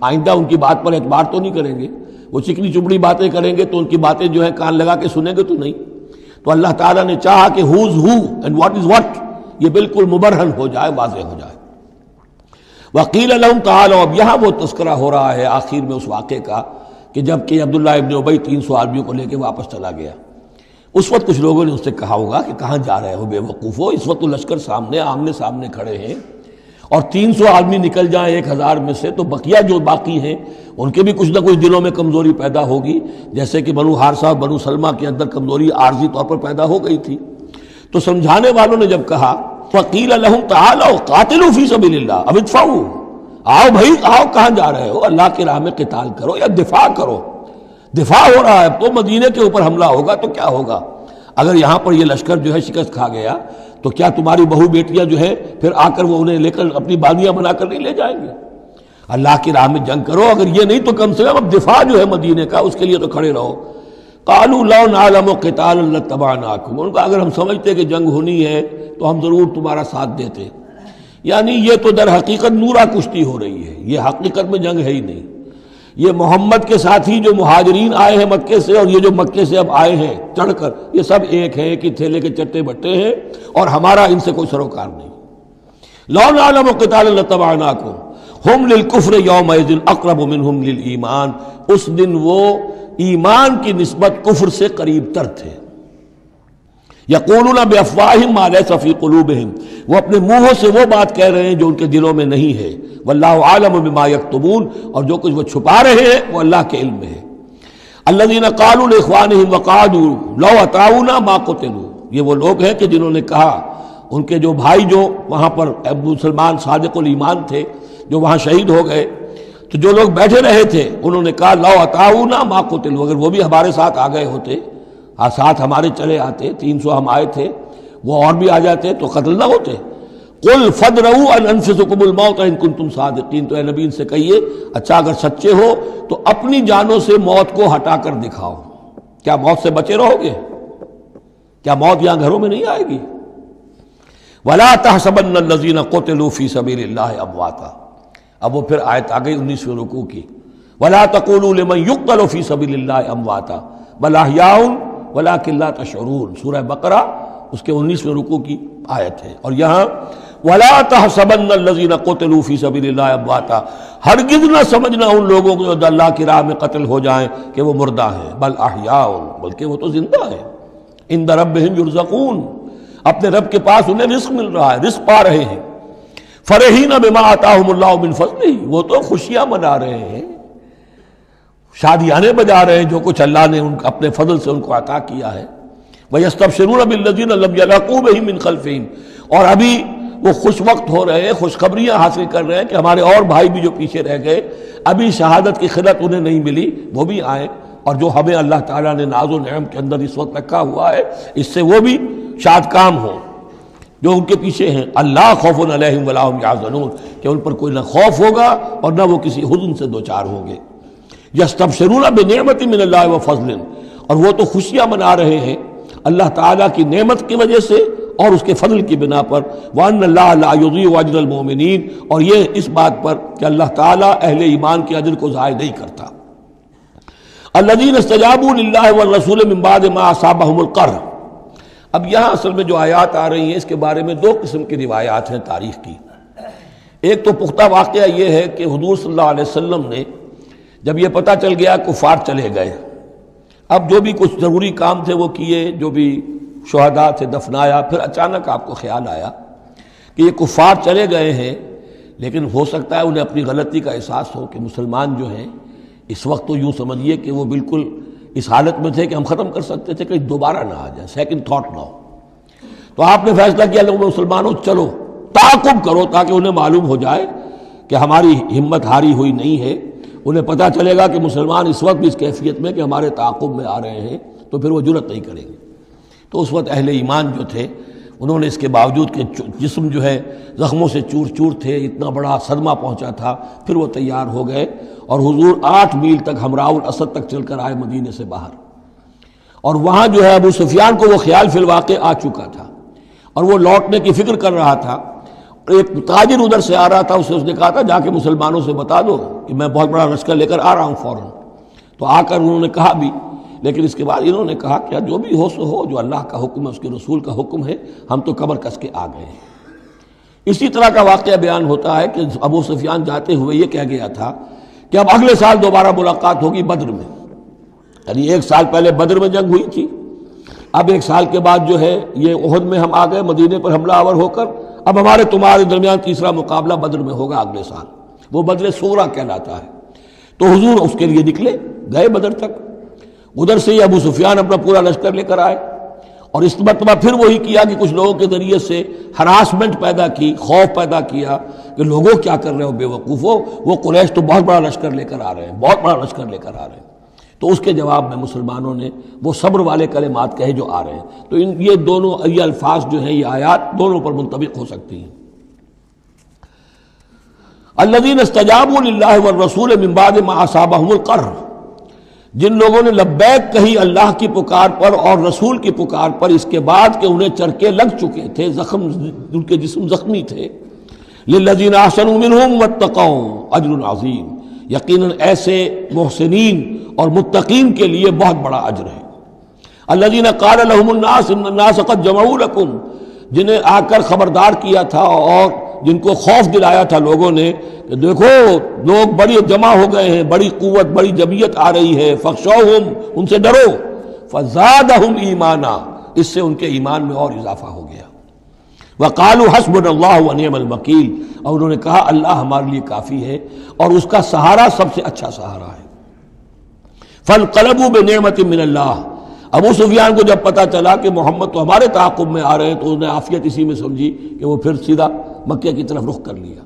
آئندہ ان کی بات پر اعتبار تو نہیں کریں گے، وہ چکنی چپڑی باتیں کریں گے تو ان کی باتیں جو ہیں کان لگا کے سنیں گے تو نہیں. تو اللہ تعالیٰ نے چاہا کہ who's who and what is what یہ بالکل مبرہن ہو جائے، واضح ہو جائے. وقیل لہم تعالوا، اب یہاں وہ تذکرہ ہو رہا ہے آخر میں اس واقعے کا کہ جب کہ عبداللہ ابن ابی 300 آدمیوں کو لے کے واپس چلا گیا. اس وقت کچھ لوگوں نے اس سے کہا ہوگا کہ کہاں جا رہے ہو بے وقوفو، اس وقت تو لشکر سامنے آمنے سامنے کھڑے ہیں اور 300 آدمی نکل جائیں 1000 میں سے تو بقیہ جو باقی ہیں ان کے بھی کچھ نہ کچھ دلوں میں کمزوری پیدا ہوگی، جیسے کہ بنو حارثہ اور بنو سلمہ کے اندر کمزوری عارضی طور پر پیدا ہو گئی تھی. تو سمجھانے والوں نے جب کہا وقیل لہم تعالوا قاتلوا فی سبیل اللہ، اب ادفعوا، آؤ بھائی آؤ، کہاں جا رہے ہو؟ اللہ کی راہ میں قتال کرو یا دفاع کرو. دفاع ہو رہا ہے، اب تو مدینے کے اوپر حملہ ہوگا تو کیا ہوگا؟ اگر یہاں پر یہ لشکر جو ہے شکست کھا گیا تو کیا تمہاری بہو بیٹیاں جو ہے پھر آ کر وہ انہیں لے کر اپنی باندیاں بنا کر نہیں لے جائیں گے؟ اللہ کی راہ میں جنگ کرو، اگر یہ نہیں تو کم سے کم اب دفاع جو ہے مدینے کا اس کے لیے تو کھڑے رہو. قالوا لو نعلم قتالا لاتبعناکم، ان کا اگر ہم سمجھتے کہ جنگ ہونی ہے تو ہم ضرور تمہارا ساتھ دیتے. یعنی یہ تو در حقیقت نورا کشتی ہو رہی ہے، یہ حقیقت میں جنگ ہے ہی نہیں. یہ محمد کے ساتھی جو مہاجرین آئے ہیں مکے سے اور یہ جو مکے سے اب آئے ہیں چڑھ کر، یہ سب ایک ہیں کہ تھیلے کے چٹے بٹے ہیں اور ہمارا ان سے کوئی سروکار نہیں. لو نعلم قتالا لاتبعناکم ہم للکفر یومئذ اقرب منہم للایمان، اس دن وہ ایمان کی نسبت کفر سے قریب تر تھے. یقولون بافواہہم ما لیس فی قلوبہم، وہ اپنے منہوں سے وہ بات کہہ رہے ہیں جو ان کے دلوں میں نہیں ہے. واللہ عالم بما یکتمون، اور جو کچھ وہ چھپا رہے ہیں وہ اللہ کے علم میں ہے. الذین قالوا لاخوانہم وقعدوا لو اطاعونا ما قتلوا، یہ وہ لوگ ہیں کہ جنہوں نے کہا، ان کے جو بھائی جو وہاں پر ابو سلمان صادق الایمان تھے جو وہاں شہید ہو گئے، تو جو لوگ بیٹھے رہے تھے انہوں نے کہا لو اطاعونا ما قتلوا، اگر وہ بھی ہمارے ساتھ آ گئے ہوتے، ساتھ ہمارے چلے آتے، 300 ہم آئے تھے، وہ اور بھی آ جاتے تو قتل نہ ہوتے. قل فادرؤوا عن انفسکم الموت ان کنتم صادقین، تو اے نبی ان سے کہیے اچھا اگر سچے ہو تو اپنی جانوں سے موت کو ہٹا کر دکھاؤ. کیا موت سے بچے رہو گے؟ کیا موت یہاں گھروں میں نہیں آئے گی؟ ولا تحسبن الذین قتلوا فی سبیل اللہ امواتا، اب وہ پھر آیت آ گئی 19ویں رکوع کی، ولا تقولوا لمن يقتل فی سبیل اللہ امواتا بل احیاء ولکن لا تشعرون، سورہ بقرہ اس کے 19ویں رکوع کی آیت ہے. اور یہاں ولا تحسبن الذین قتلوا فی سبیل اللہ امواتا، ہرگز نہ سمجھنا ان لوگوں کو جو اللہ کی راہ میں قتل ہو جائیں کہ وہ مردہ ہیں، بل احیاء، بلکہ وہ تو زندہ ہیں. عند ربہم یرزقون، اپنے رب کے پاس انہیں رزق مل رہا ہے، رزق پا رہے ہیں. فرحین بما آتاہم اللہ من فضلہ، وہ تو خوشیاں منا رہے ہیں، شادیانے بجا رہے ہیں جو کچھ اللہ نے اپنے فضل سے ان کو عطا کیا ہے. وَيَسْتَبْشِرُونَ بِالَّذِينَ لَمْ يَلْحَقُوا بِهِم مِّن خَلْفِهِمْ، اور ابھی وہ خوش وقت ہو رہے ہیں، خوشخبریاں حاصل کر رہے ہیں کہ ہمارے اور بھائی بھی جو پیچھے رہ گئے، ابھی شہادت کی خلت انہیں نہیں ملی، وہ بھی آئیں، اور جو ہمیں اللہ تعالیٰ نے ناز و نعم کے اندر اس وقت رکھا ہوا ہے اس سے وہ بھی شاد کام ہو. جو ان کے پیچھے ہیں، اللہ خوف علیہم ولا هم یحزنون، کہ ان پر کوئی نہ خوف ہوگا اور نہ وہ کسی حزن سے دوچار ہوں گے۔ یستبشرون بنعمت من اللہ وفضل، اور وہ تو خوشیاں منا رہے ہیں اللہ تعالیٰ کی نعمت کی وجہ سے اور اس کے فضل کی بنا پر، وَأَنَّ اللَّهَ لَا يُضِيعُ أَجْرَ الْمُؤْمِنِينَ، اور یہ اس بات پر کہ اللہ تعالیٰ اہل ایمان کے اجر کو ضائع نہیں کرتا۔ الَّذِينَ اسْتَجَابُوا لِلَّهِ وَالرَّسُولِ مِن بَعْدِ مَا أَصَابَهُمُ الْقَرْحُ۔ اب یہاں اصل میں جو آیات آ رہی ہیں اس کے بارے میں دو قسم کی روایات ہیں تاریخ کی۔ ایک تو پختہ واقعہ یہ ہے کہ حضور صلی اللہ علیہ وسلم نے جب یہ پتہ چل گیا کفار چلے گئے، اب جو بھی کچھ ضروری کام تھے وہ کیے، جو بھی شہداء تھے دفنایا، پھر اچانک آپ کو خیال آیا کہ یہ کفار چلے گئے ہیں، لیکن ہو سکتا ہے انہیں اپنی غلطی کا احساس ہو کہ مسلمان جو ہیں اس وقت تو یوں سمجھیے کہ وہ بالکل اس حالت میں تھے کہ ہم ختم کر سکتے تھے، کہ دوبارہ نہ آ جائے، سیکنڈ تھاٹ نہ ہو۔ تو آپ نے فیصلہ کیا لوگوں مسلمانوں چلو تعاقب کرو، تاکہ انہیں معلوم ہو جائے کہ ہماری ہمت ہاری ہوئی نہیں ہے، انہیں پتہ چلے گا کہ مسلمان اس وقت بھی اس کیفیت میں کہ ہمارے تعاقب میں آ رہے ہیں، تو پھر وہ جرأت نہیں کریں گے۔ تو اس وقت اہل ایمان جو تھے انہوں نے اس کے باوجود کہ جسم جو ہے زخموں سے چور چور تھے، اتنا بڑا صدمہ پہنچا تھا، پھر وہ تیار ہو گئے اور حضور 8 میل تک ہمراہ الاسد تک چل کر آئے مدینے سے باہر، اور وہاں جو ہے ابو سفیان کو وہ خیال فی الواقع آ چکا تھا اور وہ لوٹنے کی فکر کر رہا تھا۔ ایک تاجر ادھر سے آ رہا تھا، اس نے کہا تھا جا کے مسلمانوں سے بتا دو کہ میں بہت بڑا لشکر لے کر آ رہا ہوں فوراً۔ تو آ کر انہوں نے کہا بھی، لیکن اس کے بعد انہوں نے کہا کہ جو بھی ہو سو ہو، جو اللہ کا حکم ہے اس کے رسول کا حکم ہے، ہم تو کمر کس کے آ گئے ہیں۔ اسی طرح کا واقعہ بیان ہوتا ہے کہ ابو سفیان جاتے ہوئے یہ کہہ گیا تھا کہ اب اگلے سال دوبارہ ملاقات ہوگی بدر میں، یعنی 1 سال پہلے بدر میں جنگ ہوئی تھی، اب 1 سال کے بعد جو ہے یہ احد میں ہم آ گئے مدینے پر حملہ آور ہو کر، اب ہمارے تمہارے درمیان تیسرا مقابلہ بدر میں ہوگا اگلے سال، وہ بدر صغریٰ کہلاتا ہے۔ تو حضور اس کے لیے نکلے، گئے بدر تک، ادھر سے ہی ابو سفیان اپنا پورا لشکر لے کر آئے، اور اس مرتبہ پھر وہی کیا کہ کچھ لوگوں کے ذریعے سے ہراسمنٹ پیدا کی، خوف پیدا کیا کہ لوگوں کیا کر رہے ہو بے وقوفو، وہ قریش تو بہت بڑا لشکر لے کر آ رہے ہیں، بہت بڑا لشکر لے کر آ رہے ہیں۔ تو اس کے جواب میں مسلمانوں نے وہ صبر والے کلمات کہے جو آ رہے ہیں۔ تو یہ دونوں یہ الفاظ جو ہیں، یہ آیات دونوں پر منطبق ہو سکتی ہیں۔ الذین استجابوا للہ والرسول من بعد ما اصابهم القرح، جن لوگوں نے لبیک کہی اللہ کی پکار پر اور رسول کی پکار پر اس کے بعد کہ انہیں چرکے لگ چکے تھے، زخم ان کے جسم زخمی تھے، للذین احسنوا منہم واتقوا اجر عظیم، یقیناً ایسے محسنین اور متقین کے لیے بہت بڑا اجر ہے۔ الذین قال لهم الناس ان الناس قد جمعوا لكم، جنہیں آ کر خبردار کیا تھا اور جن کو خوف دلایا تھا لوگوں نے کہ دیکھو لوگ بڑی جمع ہو گئے ہیں، بڑی قوت بڑی جمعیت آ رہی ہے، فخشوہم، ان سے ڈرو، فزادہم ایمانا، اس سے ان کے ایمان میں اور اضافہ ہو گیا۔ وقالوا حسبنا اللہ ونعم الوکیل، اور انہوں نے کہا اللہ ہمارے لیے کافی ہے اور اس کا سہارا سب سے اچھا سہارا ہے۔ فانقلبوا بنعمت من اللہ، ابو سفیان کو جب پتا چلا کہ محمد تو ہمارے تعاقب میں آ رہے ہیں تو انہوں نے عافیت اسی میں سمجھی کہ وہ پھر سیدھا مکہ کی طرف رخ کر لیا،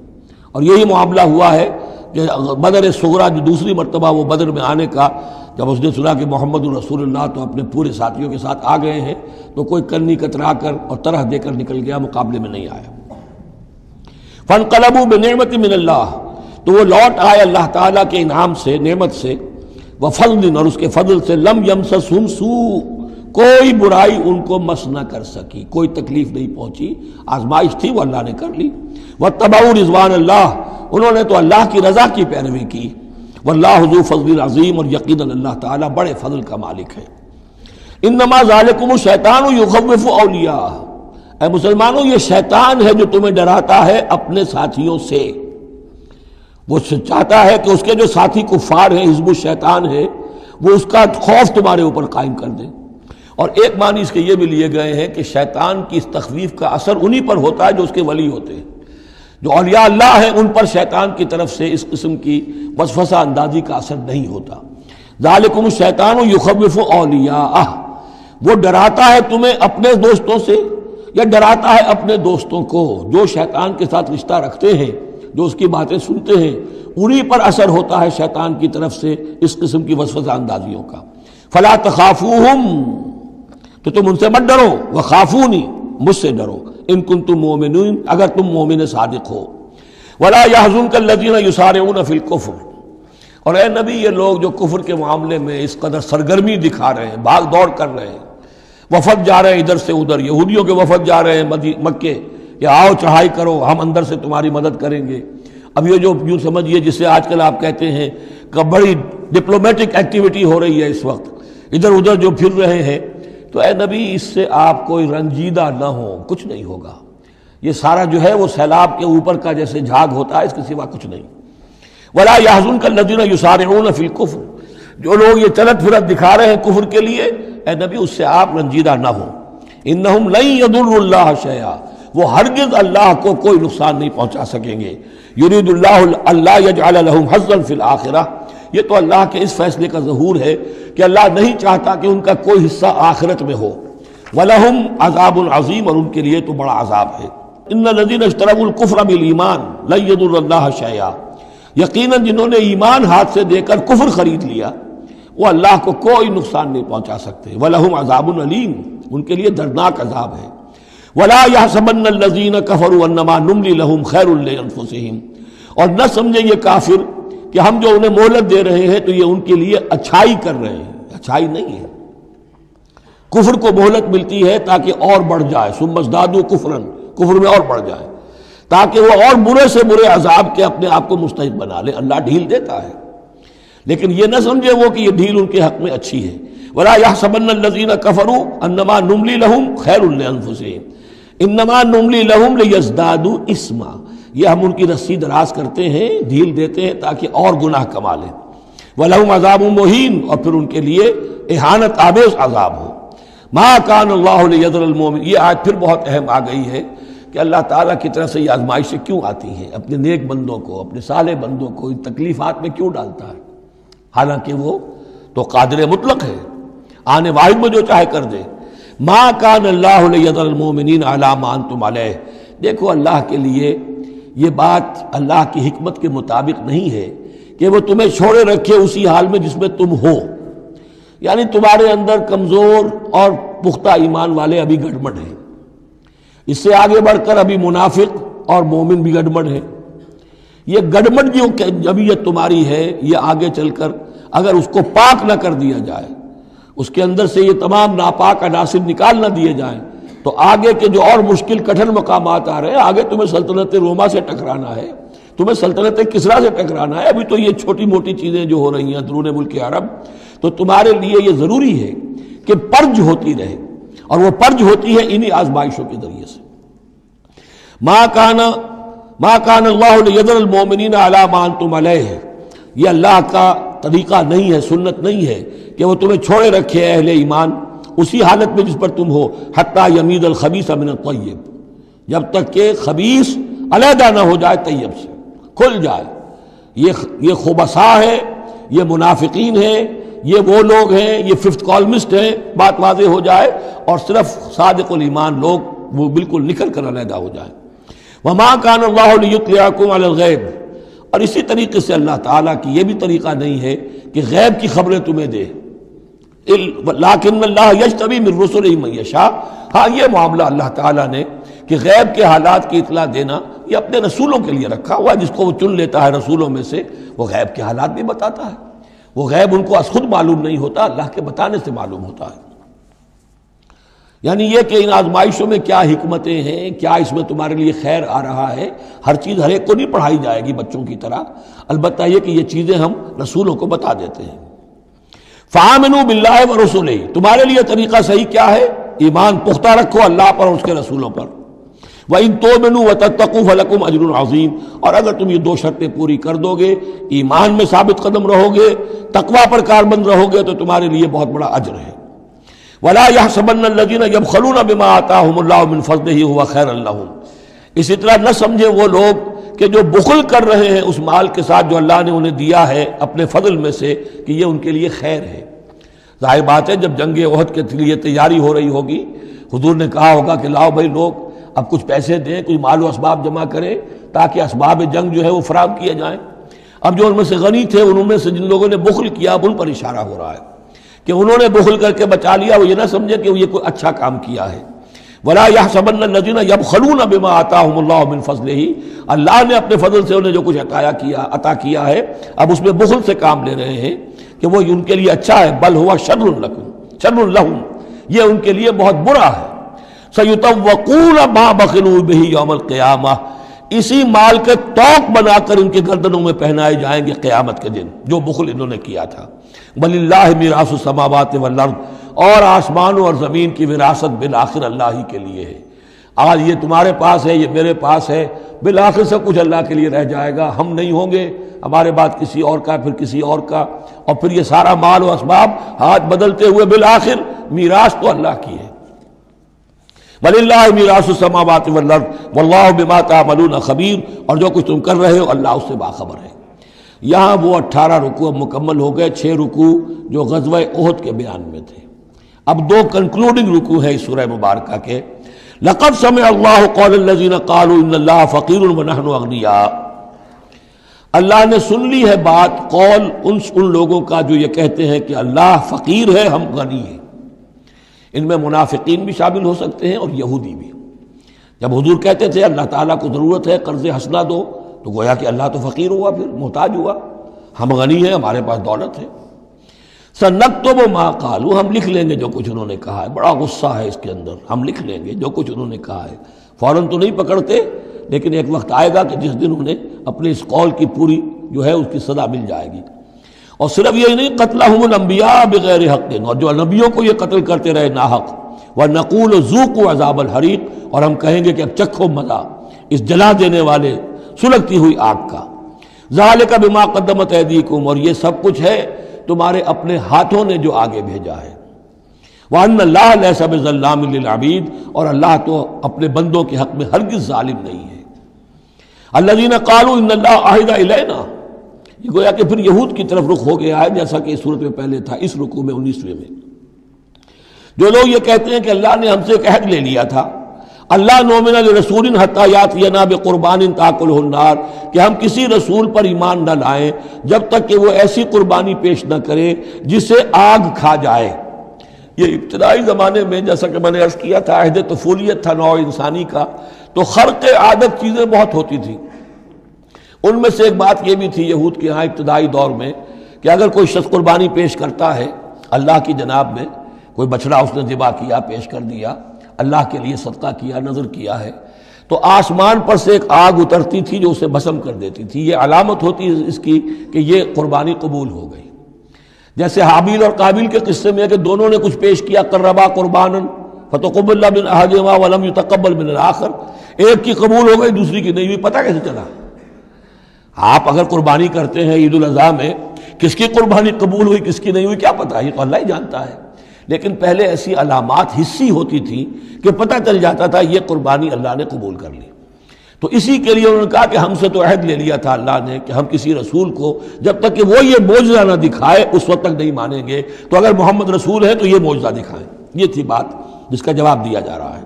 اور یہی معاملہ ہوا ہے کہ بدر صغریٰ جو دوسری مرتبہ وہ بدر میں آنے کا، جب اس نے سنا کہ محمد رسول اللہ تو اپنے پورے ساتھیوں کے ساتھ آ گئے ہیں، تو کوئی کنی کترا کر اور طرح دے کر نکل گیا، مقابلے میں نہیں آیا۔ فانقلبوا بنعمت من اللہ، تو وہ لوٹ آئے اللہ تعالیٰ کے انعام سے، نعمت سے، وفضل، اور اس کے فضل سے، لم یمسسہم سوء، کوئی برائی ان کو مس نہ کر سکی، کوئی تکلیف نہیں پہنچی، آزمائش تھی وہ اللہ نے کر لی۔ واتبعوا رضوان اللہ، انہوں نے تو اللہ کی رضا کی پیروی کی، واللہ ذو فضل عظیم، اور یقیناً اللہ تعالیٰ بڑے فضل کا مالک ہے۔ انما ذالکم الشیطان یخوف اولیاء، اے مسلمانوں یہ شیطان ہے جو تمہیں ڈراتا ہے اپنے ساتھیوں سے، وہ چاہتا ہے کہ اس کے جو ساتھی کفار ہیں، حزب الشیطان ہے، وہ اس کا خوف تمہارے اوپر قائم کر دے۔ اور ایک معنی اس کے یہ بھی لیے گئے ہیں کہ شیطان کی اس تخویف کا اثر انہی پر ہوتا ہے جو اس کے ولی ہوتے ہیں، جو اولیاء اللہ ہیں ان پر شیطان کی طرف سے اس قسم کی وسوسہ اندازی کا اثر نہیں ہوتا۔ ذالکم الشیطان یخوف اولیاءہ، وہ ڈراتا ہے تمہیں اپنے دوستوں سے، یا ڈراتا ہے اپنے دوستوں کو جو شیطان کے ساتھ رشتہ رکھتے ہیں، جو اس کی باتیں سنتے ہیں، انہی پر اثر ہوتا ہے شیطان کی طرف سے اس قسم کی وسوسہ اندازیوں کا۔ فلا تخافوہم، تو تم ان سے مت ڈرو، وخافونی، مجھ سے ڈرو، ان کنتم مؤمنین، اگر تم مومن صادق ہو۔ ولا يحزنك الذين يسارعون في الكفر، اور اے نبی یہ لوگ جو کفر کے معاملے میں اس قدر سرگرمی دکھا رہے ہیں، بھاگ دوڑ کر رہے ہیں، وفد جا رہے ہیں ادھر سے ادھر، یہودیوں کے وفد جا رہے ہیں مکے کہ آؤ چڑھائی کرو، ہم اندر سے تمہاری مدد کریں گے۔ اب یہ جو یوں سمجھیے جسے آج کل آپ کہتے ہیں کہ بڑی ڈپلومیٹک ایکٹیویٹی ہو رہی ہے اس وقت، ادھر ادھر جو پھر رہے ہیں، تو اے نبی اس سے آپ کوئی رنجیدہ نہ ہو، کچھ نہیں ہوگا۔ یہ سارا جو ہے وہ سیلاب کے اوپر کا جیسے جھاگ ہوتا ہے، اس کے سوا کچھ نہیں۔ ولا يحزنك الذين يسارعون في الكفر، جو لوگ یہ چلت پھرت دکھا رہے ہیں کفر کے لیے، اے نبی اس سے آپ رنجیدہ نہ ہو۔ انہم لن يضروا الله شيئا، وہ ہرگز اللہ کو کوئی نقصان نہیں پہنچا سکیں گے۔ یرید اللہ اللہ یجعل لهم حظا فی الآخرہ، یہ تو اللہ کے اس فیصلے کا ظہور ہے کہ اللہ نہیں چاہتا کہ ان کا کوئی حصہ آخرت میں ہو۔ وَلَهُمْ عَذَابٌ عَظِيمٌ، اور ان کے لیے تو بڑا عذاب ہے۔ ان الذین اشتروا الکفر بالایمان لن یضروا اللہ شیئا، یقیناً جنہوں نے ایمان ہاتھ سے دے کر کفر خرید لیا وہ اللہ کو کوئی نقصان نہیں پہنچا سکتے۔ وَلَهُمْ عَذَابٌ علیم، ان کے لیے دردناک عذاب ہے۔ وَلَا يَحْسَبَنَّ الَّذِينَ كَفَرُوا أَنَّمَا نُمْلِي لَهُمْ خَيْرٌ لِأَنفُسِهِمْ، اور نہ سمجھیں یہ کافر کہ ہم جو انہیں مہلت دے رہے ہیں تو یہ ان کے لیے اچھائی کر رہے ہیں، اچھائی نہیں ہے۔ کفر کو مہلت ملتی ہے تاکہ اور بڑھ جائے، ثم ازدادوا کفرا، کفر میں اور بڑھ جائے، تاکہ وہ اور برے سے برے عذاب کے اپنے آپ کو مستحق بنا لے۔ اللہ ڈھیل دیتا ہے، لیکن یہ نہ سمجھے وہ کہ یہ ڈھیل ان کے حق میں اچھی ہے۔ وَلَا يَحْسَبَنَّ الَّذِينَ كَفَرُوا أَنَّمَا نُمْلِي لَهُمْ خَيْرٌ لِأَنفُسِهِمْ إِنَّمَا نُمْلِي لَهُمْ لِيَزْدَادُوا إِثْمًا، یہ ہم ان کی رسی دراز کرتے ہیں، ڈھیل دیتے ہیں تاکہ اور گناہ کما لیں۔ وَلَهُمْ عَذَابٌ مُهِينٌ، اور پھر ان کے لیے اہانت آمیز عذاب ہو۔ مَا كَانَ اللَّهُ لِيَذَرَ الْمُؤْمِنِينَ، یہ آیت پھر بہت اہم آ گئی ہے کہ اللہ تعالیٰ کی طرف سے یہ آزمائشیں کیوں آتی ہیں، اپنے نیک بندوں کو، اپنے صالح بندوں کو ان تکلیفات میں کیوں ڈالتا ہے، حالانکہ وہ تو قادر مطلق ہے، آنے واحد میں جو چاہے کر دے۔ ما کان اللہ لیذر المؤمنین علی ما انتم علیہ، دیکھو اللہ کے لیے یہ بات اللہ کی حکمت کے مطابق نہیں ہے کہ وہ تمہیں چھوڑے رکھے اسی حال میں جس میں تم ہو، یعنی تمہارے اندر کمزور اور پختہ ایمان والے ابھی گڑبڑ ہیں، اس سے آگے بڑھ کر ابھی منافق اور مومن بھی گڑبڑ ہیں۔ یہ گڑبڑ جو جبیت تمہاری ہے، یہ آگے چل کر اگر اس کو پاک نہ کر دیا جائے، اس کے اندر سے یہ تمام ناپاک عناصر نکال نہ دیے جائیں، تو آگے کے جو اور مشکل کٹھن مقامات آ رہے ہیں، آگے تمہیں سلطنت روما سے ٹکرانا ہے، تمہیں سلطنت کسریٰ سے ٹکرانا ہے، ابھی تو یہ چھوٹی موٹی چیزیں جو ہو رہی ہیں درون ملک عرب، تو تمہارے لیے یہ ضروری ہے کہ پرج ہوتی رہے، اور وہ پرج ہوتی ہے انہی آزمائشوں کے ذریعے سے۔ ما کان اللہ لیذر المؤمنین علی ما انتم علیہ، یہ اللہ کا طریقہ نہیں ہے، سنت نہیں ہے کہ وہ تمہیں چھوڑے رکھے اہل ایمان اسی حالت میں جس پر تم ہو، حتی یمیز الخبیث من الطیب، جب تک کہ خبیث علیحدہ نہ ہو جائے طیب سے، کھل جائے۔ یہ خبثاء ہے، یہ منافقین ہیں، یہ وہ لوگ ہیں، یہ ففتھ کالمسٹ ہیں، بات واضح ہو جائے، اور صرف صادق الایمان لوگ وہ بالکل نکل کر علیحدہ ہو جائیں۔ وما کان اللہ لیطلعکم علی الغیب، اور اسی طریقے سے اللہ تعالیٰ کی یہ بھی طریقہ نہیں ہے کہ غیب کی خبریں تمہیں دے، لیکن اللہ یجتبی من رسلہ من یشاء، ہاں یہ معاملہ اللہ تعالیٰ نے کہ غیب کے حالات کی اطلاع دینا یہ اپنے رسولوں کے لیے رکھا ہوا ہے، جس کو وہ چن لیتا ہے رسولوں میں سے وہ غیب کے حالات بھی بتاتا ہے۔ وہ غیب ان کو از خود معلوم نہیں ہوتا، اللہ کے بتانے سے معلوم ہوتا ہے۔ یعنی یہ کہ ان آزمائشوں میں کیا حکمتیں ہیں، کیا اس میں تمہارے لیے خیر آ رہا ہے، ہر چیز ہر ایک کو نہیں پڑھائی جائے گی بچوں کی طرح، البتہ یہ کہ یہ چیزیں ہم رسولوں کو بتا دیتے ہیں۔ فآمنوا باللہ ورسلہ، تمہارے لیے طریقہ صحیح کیا ہے؟ ایمان پختہ رکھو اللہ پر اور اس کے رسولوں پر۔ وَإِن تُؤْمِنُوا وَتَتَّقُوا فَلَكُمْ أَجْرٌ عَظِيمٌ، اور اگر تم یہ دو شرطیں پوری کر دو گے، ایمان میں ثابت قدم رہو گے، تقوی پر کاربند رہو گے، تو تمہارے لیے بہت بڑا اجر ہے۔ وَلَا يَحْسَبَنَّ الَّذِينَ يَبْخَلُونَ بِمَا آتَاهُمُ اللَّهُ مِنْ فَضْلِهِ هُوَ خَيْرًا لَهُمْ، اسی طرح نہ سمجھے وہ لوگ کہ جو بخل کر رہے ہیں اس مال کے ساتھ جو اللہ نے انہیں دیا ہے اپنے فضل میں سے، کہ یہ ان کے لیے خیر ہے۔ ظاہر بات ہے جب جنگ احد کے لیے تیاری ہو رہی ہوگی، حضور نے کہا ہوگا کہ لاؤ بھائی لوگ اب کچھ پیسے دیں، کچھ مال و اسباب جمع کریں تاکہ اسباب جنگ جو ہے وہ فراہم کیے جائیں۔ اب جو ان میں سے غنی تھے، انہوں میں سے جن لوگوں نے بخل کیا، اب ان پر اشارہ ہو رہا ہے کہ انہوں نے بخل کر کے بچا لیا، وہ یہ نہ سمجھے کہ یہ کوئی اچھا کام کیا ہے۔ ولا يحسبن الذين يبخلون بما آتاهم الله من فضله، اللہ نے اپنے فضل سے انہیں جو کچھ عطا کیا ہے اب اس میں بخل سے کام لے رہے ہیں کہ وہ ان کے لیے اچھا ہے، بل هو شر لهم، یہ ان کے لیے بہت برا ہے۔ سیطوقون ما بخلوا به یوم القیامہ، اسی مال کے توق بنا کر ان کے گردنوں میں پہنائے جائیں گے قیامت کے دن جو بخل انہوں نے کیا تھا۔ وللہ میراث السماوات والارض، اور آسمانوں اور زمین کی وراثت بالآخر اللہ ہی کے لیے ہے۔ آج یہ تمہارے پاس ہے، یہ میرے پاس ہے، بالآخر سب کچھ اللہ کے لیے رہ جائے گا، ہم نہیں ہوں گے، ہمارے بعد کسی اور کا، پھر کسی اور کا، اور پھر یہ سارا مال و اسباب ہاتھ بدلتے ہوئے بالآخر میراث تو اللہ کی ہے۔ وَلِلَّهِ مِيرَاثُ السَّمَاوَاتِ وَالْأَرْضِ وَاللَّهُ بِمَا تَعْمَلُونَ خَبِيرٌ، اور جو کچھ تم کر رہے ہو اللہ اس سے باخبر ہے۔ یہاں وہ 18 رکوع اب مکمل ہو گئے، 6 رکوع جو غزوہ احد کے بیان میں تھے۔ اب 2 کنکلوڈنگ رکوع ہے اس سورہ مبارکہ کے۔ لَقَدْ سَمِعَ اللَّهُ قَوْلَ الَّذِينَ قَالُوا إِنَّ اللَّهَ فَقِيرٌ وَنَحْنُ أَغْنِيَاءُ، اللہ نے سن لی ہے بات، قول ان لوگوں کا جو یہ کہتے ہیں کہ اللہ فقیر ہے ہم غنی ہیں۔ ان میں منافقین بھی شامل ہو سکتے ہیں اور یہودی بھی۔ جب حضور کہتے تھے اللہ تعالیٰ کو ضرورت ہے قرض حسنہ دو، تو گویا کہ اللہ تو فقیر ہوا، پھر محتاج ہوا، ہم غنی ہیں، ہمارے پاس دولت ہے۔ سنکتب ما قالوا، ہم لکھ لیں گے جو کچھ انہوں نے کہا ہے۔ بڑا غصہ ہے اس کے اندر، ہم لکھ لیں گے جو کچھ انہوں نے کہا ہے۔ فوراً تو نہیں پکڑتے، لیکن ایک وقت آئے گا کہ جس دن انہیں اپنے اس قول کی پوری جو ہے اس کی سزا مل جائے گی۔ اور صرف یہی نہیں، قتلہم الانبیاء بغیر حق، اور جو نبیوں کو یہ قتل کرتے رہے ناحق، وَنَقُولُ ذُوقُوا عَذَابَ الْحَرِيقِ، اور ہم کہیں گے کہ اب چکھو مزہ اس جلا دینے والے سلگتی ہوئی آگ کا۔ ذَلِكَ بِمَا قَدَّمَتْ أَيْدِيكُمْ، اور یہ سب کچھ ہے تمہارے اپنے ہاتھوں نے جو آگے بھیجا ہے۔ وَأَنَّ اللَّهَ لَيْسَ بِظَلَّامٍ لِّلْعَبِيدِ، اور اللہ تو اپنے بندوں کے حق میں ہرگز ظالم نہیں ہے۔ الَّذِينَ قَالُوا إِنَّ اللَّهَ عَهِدَ إِلَيْنَا، یہ گویا کہ پھر یہود کی طرف رخ ہو گیا ہے، جیسا کہ اس صورت میں پہلے تھا، اس رکوع میں 19ویں میں۔ جو لوگ یہ کہتے ہیں کہ اللہ نے ہم سے ایک عہد لے لیا تھا، اللہ نؤمن لرسول حتی یاتینا بقربان تاکلہ النار، کہ ہم کسی رسول پر ایمان نہ لائیں جب تک کہ وہ ایسی قربانی پیش نہ کرے جسے آگ کھا جائے۔ یہ ابتدائی زمانے میں جیسا کہ میں نے عرض کیا تھا، عہد طفولیت تھا نوع انسانی کا، تو خرق عادت چیزیں بہت ہوتی تھیں۔ ان میں سے ایک بات یہ بھی تھی یہود کے ہاں ابتدائی دور میں کہ اگر کوئی شخص قربانی پیش کرتا ہے اللہ کی جناب میں، کوئی بچڑا اس نے ذبح کیا، پیش کر دیا، اللہ کے لیے صدقہ کیا، نذر کیا ہے، تو آسمان پر سے ایک آگ اترتی تھی جو اسے بھسم کر دیتی تھی۔ یہ علامت ہوتی ہے اس کی کہ یہ قربانی قبول ہو گئی۔ جیسے حابیل اور قابیل کے قصے میں ہے کہ دونوں نے کچھ پیش کیا، قربا قربانا فتقبل من احدہما ولم یتقبل من الآخر، ایک کی قبول ہو گئی دوسری کی نہیں ہوئی۔ پتہ کیسے چلا؟ آپ اگر قربانی کرتے ہیں عید الاضحیٰ میں، کس کی قربانی قبول ہوئی کس کی نہیں ہوئی کیا پتہ، یہ تو اللہ ہی جانتا ہے۔ لیکن پہلے ایسی علامات حسی ہوتی تھی کہ پتہ چل جاتا تھا یہ قربانی اللہ نے قبول کر لی۔ تو اسی کے لیے انہوں نے کہا کہ ہم سے تو عہد لے لیا تھا اللہ نے کہ ہم کسی رسول کو جب تک کہ وہ یہ معجزہ نہ دکھائے اس وقت تک نہیں مانیں گے، تو اگر محمد رسول ہے تو یہ معجزہ دکھائیں۔ یہ تھی بات جس کا جواب دیا جا رہا ہے۔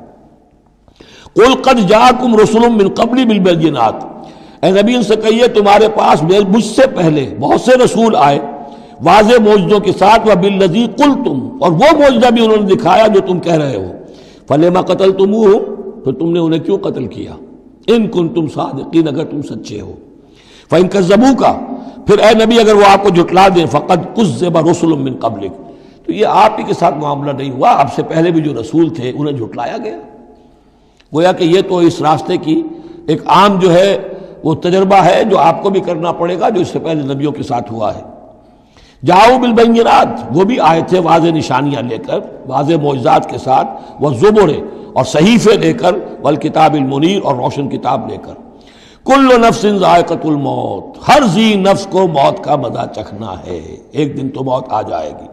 قُلْ قَدْ جَاءَكُمْ رُسُلٌ مِّن قَبْلِ بِالْبَيِّنَاتِ، اے نبی ان سے کہیے تمہارے پاس مجھ سے پہلے بہت سے رسول آئے واضح معجزوں کے ساتھ، وَبِالَّذِي قُلْتُمْ، اور وہ معجزہ بھی انہوں نے دکھایا جو تم کہہ رہے ہو۔ فَلِمَ قَتَلْتُمُوهُمْ، پھر تم نے انہیں کیوں قتل کیا؟ ان کنتم صادقین، اگر تم سچے ہو۔ فَإِن كَذَّبُوكَ، پھر اے نبی اگر وہ آپ کو جھٹلا دیں، فَقَدْ كُذِّبَ رُسُلٌ مِّن قَبْلِكَ، تو یہ آپ ہی کے ساتھ معاملہ نہیں ہوا، آپ سے پہلے بھی جو رسول تھے انہیں جھٹلایا گیا۔ گویا کہ یہ تو اس راستے کی ایک عام جو ہے وہ تجربہ ہے جو آپ کو بھی کرنا پڑے گا جو اس سے پہلے نبیوں کے ساتھ ہوا ہے۔ جاؤ بالبینات، وہ بھی آئے تھے واضح نشانیاں لے کر، واضح معجزات کے ساتھ، والزبر، اور صحیفے لے کر، والکتاب المنیر، اور روشن کتاب لے کر۔ کل نفس ذائقۃ الموت، ہر ذی نفس کو موت کا مزہ چکھنا ہے، ایک دن تو موت آ جائے گی۔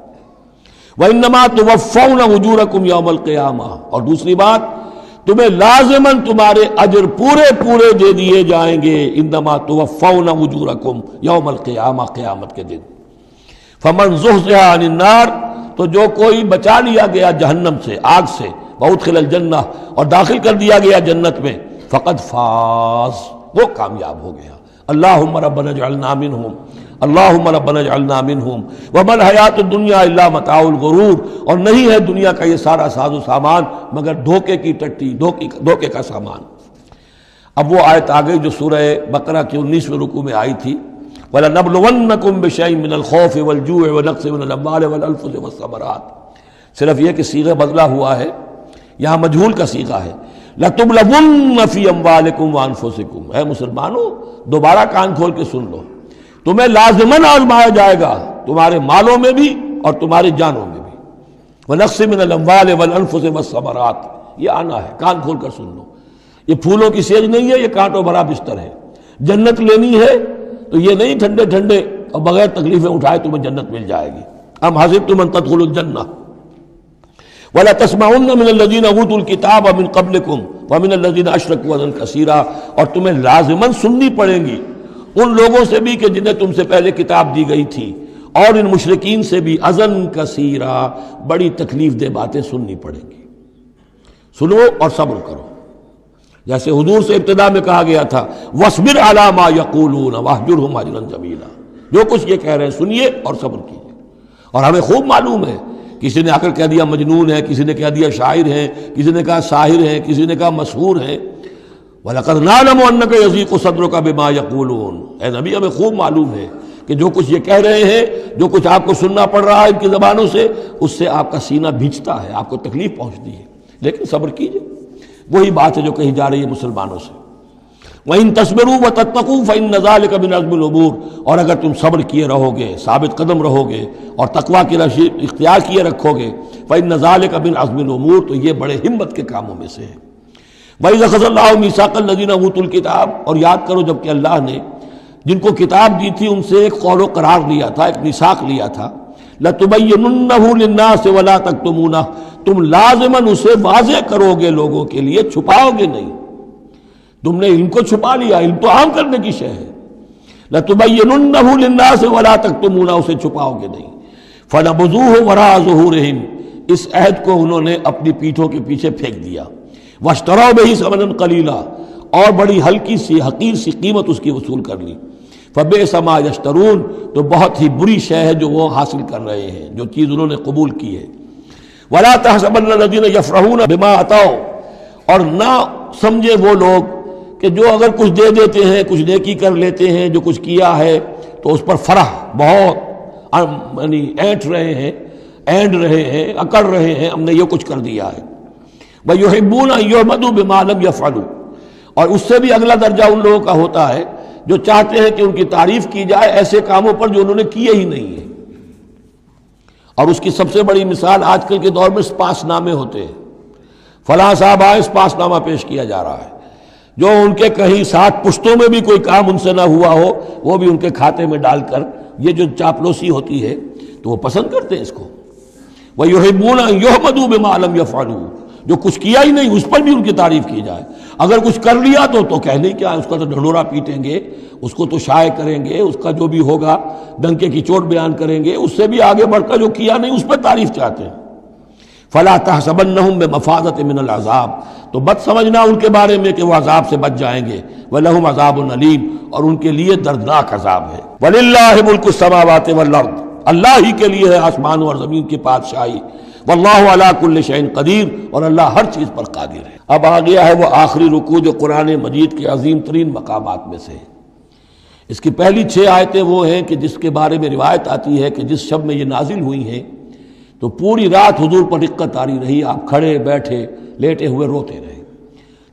وانما توفون اجورکم یوم القیامہ، اور دوسری بات تمہیں لازماً تمہارے اجر پورے پورے دے دیے جائیں گے۔ انما توفون اجورکم یوم القیامہ، قیامت کے دن۔ فمن زحزح عن النار، تو جو کوئی بچا لیا گیا جہنم سے، آگ سے، وادخل الجنہ، اور داخل کر دیا گیا جنت میں، فقد فاز، وہ کامیاب ہو گیا۔ اللہم ربنا اجعلنا منہم، اللہم ربنا اجعلنا منہم، وما الحیات الدنیا الا متاع الغرور، اور نہیں ہے دنیا کا یہ سارا ساز و سامان مگر دھوکے کی ٹٹی، دھوکے کا سامان۔ اب وہ آیت آ گئی جو سورہ بقرہ کی 19ویں رکوع میں آئی تھی، وَلَنَبْلُوَنَّكُمْ بِشَيْءٍ مِّنَ الْخَوْفِ وَالْجُوعِ وَنَقْصٍ مِّنَ الْأَمْوَالِ وَالْأَنفُسِ وَالثَّمَرَاتِ، صرف یہ کہ صیغہ بدلا ہوا ہے، یہاں مجہول کا صیغہ ہے۔ لَتُبْلَوُنَّ فِي أَمْوَالِكُمْ وَأَنفُسِكُمْ، اے مسلمانوں دوبارہ کان کھول کے سن لو، تمہیں لازماً آزمایا جائے گا، تمہارے مالوں میں بھی اور تمہاری جانوں میں بھی۔ وَنَقْصٍ مِّنَ الْأَمْوَالِ وَالْأَنفُسِ وَالثَّمَرَاتِ، یہ آنا ہے، کان کھول کر سن لو۔ یہ پھولوں کی سیج نہیں ہے، یہ کانٹوں بھرا بستر ہے۔ جنت لینی ہے تو یہ نہیں ٹھنڈے ٹھنڈے اور بغیر تکلیفیں اٹھائے تمہیں جنت مل جائے گی۔ ام حسبتم ان تدخلوا الجنہ ولا تسمعن من الذين اوتوا الكتاب من قبلكم ومن الذين اشركوا اذى كثيرا، اور تمہیں لازماً سننی پڑیں گی ان لوگوں سے بھی کہ جنہیں تم سے پہلے کتاب دی گئی تھی، اور ان مشرکین سے بھی اذًا کثیرا، بڑی تکلیف دہ باتیں سننی پڑیں گی۔ سنو اور صبر کرو، جیسے حضور سے ابتدا میں کہا گیا تھا وَاصْبِرْ عَلَىٰ مَا يَقُولُونَ وَاهْجُرْهُمْ هَجْرًا جَمِيلًا، جو کچھ یہ کہہ رہے ہیں سنیے اور صبر کیجیے۔ اور ہمیں خوب معلوم ہے، کسی نے آ کر کہہ دیا مجنون ہے، کسی نے کہہ دیا شاعر ہے، کسی نے کہا ساحر ہے، کسی نے کہا مسحور ہے۔ وَلَقَدْ نَعْلَمُ أَنَّكَ يَضِيقُ صَدْرُكَ بِمَا يَقُولُونَ، اے نبی ہمیں خوب معلوم ہے کہ جو کچھ یہ کہہ رہے ہیں، جو کچھ آپ کو سننا پڑ رہا ہے ان کی زبانوں سے، اس سے آپ کا سینہ بھیجتا ہے، آپ کو تکلیف پہنچتی ہے، لیکن صبر کیجیے۔ وہی بات ہے جو کہی جا رہی ہے مسلمانوں سے، وَإِن تَصْبِرُوا وَتَتَّقُوا فَإِنَّ ذَلِكَ مِنْ عَزْمِ الْأُمُورِ، اور اگر تم صبر کیے رہو گے، ثابت قدم رہو گے اور تقویٰ کی راہ اختیار کیے رکھو گے، فَإِنَّ ذَلِكَ مِنْ عَزْمِ الْأُمُورِ، تو یہ بڑے ہمت کے کاموں میں سے ہے۔ وَإِذْ أَخَذَ اللَّهُ مِيثَاقَ الَّذِينَ أُوتُوا الْكِتَابَ، اور یاد کرو جب کہ اللہ نے جن کو کتاب دی تھی ان سے ایک قول و قرار لیا تھا، ایک میثاق لیا تھا، لَتُبَيِّنُنَّهُ لِلنَّاسِ وَلَا تَكْتُمُونَهُ، تم لازماً اسے واضح کرو گے لوگوں کے لیے، چھپاؤ گے نہیں۔ تم نے علم کو چھپا لیا، علم تو عام کرنے کی شے ہے۔ لَتُبَيِّنُنَّهُ لِلنَّاسِ وَلَا تَكْتُمُونَهُ، اسے چھپاؤ گے نہیں۔ فَنَبَذُوهُ وَرَاءَ ظُهُورِهِمْ، اس عہد کو انہوں نے اپنی پیٹھوں کے پیچھے پھینک دیا۔ وَاشْتَرَوْا بِهِ ثَمَنًا قَلِيلًا، اور بڑی ہلکی سی حقیر سی قیمت اس کی وصول کر لی۔ فَبِئْسَ مَا يَشْتَرُونَ، تو بہت ہی بری شے ہے جو وہ حاصل کر رہے ہیں، جو چیز انہوں نے قبول کی ہے۔ وَلَا تَحْسَبَنَّ الَّذِينَ يَفْرَحُونَ بِمَا أَتَوْا، اور نہ سمجھے وہ لوگ کہ جو اگر کچھ دے دیتے ہیں، کچھ نیکی کر لیتے ہیں، جو کچھ کیا ہے تو اس پر فرح بہت یعنی اینٹ رہے ہیں، اینڈ رہے ہیں، اکڑ رہے ہیں، ہم نے یہ کچھ کر دیا ہے۔ وَيُحِبُّونَ أَن يُحْمَدُوا بِمَا لَمْ يَفْعَلُوا، اور اس سے بھی اگلا درجہ ان لوگوں کا ہوتا ہے جو چاہتے ہیں کہ ان کی تعریف کی جائے ایسے کاموں پر جو انہوں نے کیے ہی نہیں ہیں۔ اور اس کی سب سے بڑی مثال آج کل کے دور میں سپاس نامے ہوتے ہیں، فلاں صاحب آئے سپاس نامہ پیش کیا جا رہا ہے، جو ان کے کہیں 7 پشتوں میں بھی کوئی کام ان سے نہ ہوا ہو وہ بھی ان کے کھاتے میں ڈال کر، یہ جو چاپلوسی ہوتی ہے تو وہ پسند کرتے ہیں اس کو۔ وَيُحِبُّونَ أَن يُحْمَدُوا بِمَا لَمْ يَفْعَلُوا، جو کچھ کیا ہی نہیں اس پر بھی ان کی تعریف کی جائے، اگر کچھ کر لیا تو کہنے کیا، اس کا تو ڈھنڈورا پیٹیں گے، اس کو تو شائع کریں گے، اس کا جو بھی ہوگا ڈنکے کی چوٹ بیان کریں گے، اس سے بھی آگے بڑھ کر جو کیا نہیں اس پر تعریف چاہتے ہیں۔ فَلَا تَحْسَبَنَّهُمْ بِمَفَازَةٍ مِّنَ الْعَذَابِ، تو مت سمجھنا ان کے بارے میں کہ وہ عذاب سے بچ جائیں گے، وَلَهُمْ عَذَابٌ أَلِيمٌ، اور ان کے لیے دردناک عذاب ہے۔ وَلِلَّهِ مُلْكُ السَّمَاوَاتِ وَالْأَرْضِ، اللہ ہی کے لیے ہے آسمانوں اور زمین کی بادشاہی، واللہ علی کل شیء قدیر، اور اللہ ہر چیز پر قادر ہے۔ اب آ گیا ہے وہ آخری رکوع جو قرآن مجید کے عظیم ترین مقامات میں سے ہے۔ اس کی پہلی 6 آیتیں وہ ہیں کہ جس کے بارے میں روایت آتی ہے کہ جس شب میں یہ نازل ہوئی ہیں تو پوری رات حضور پر رقت آری رہی، آپ کھڑے بیٹھے لیٹے ہوئے روتے رہے۔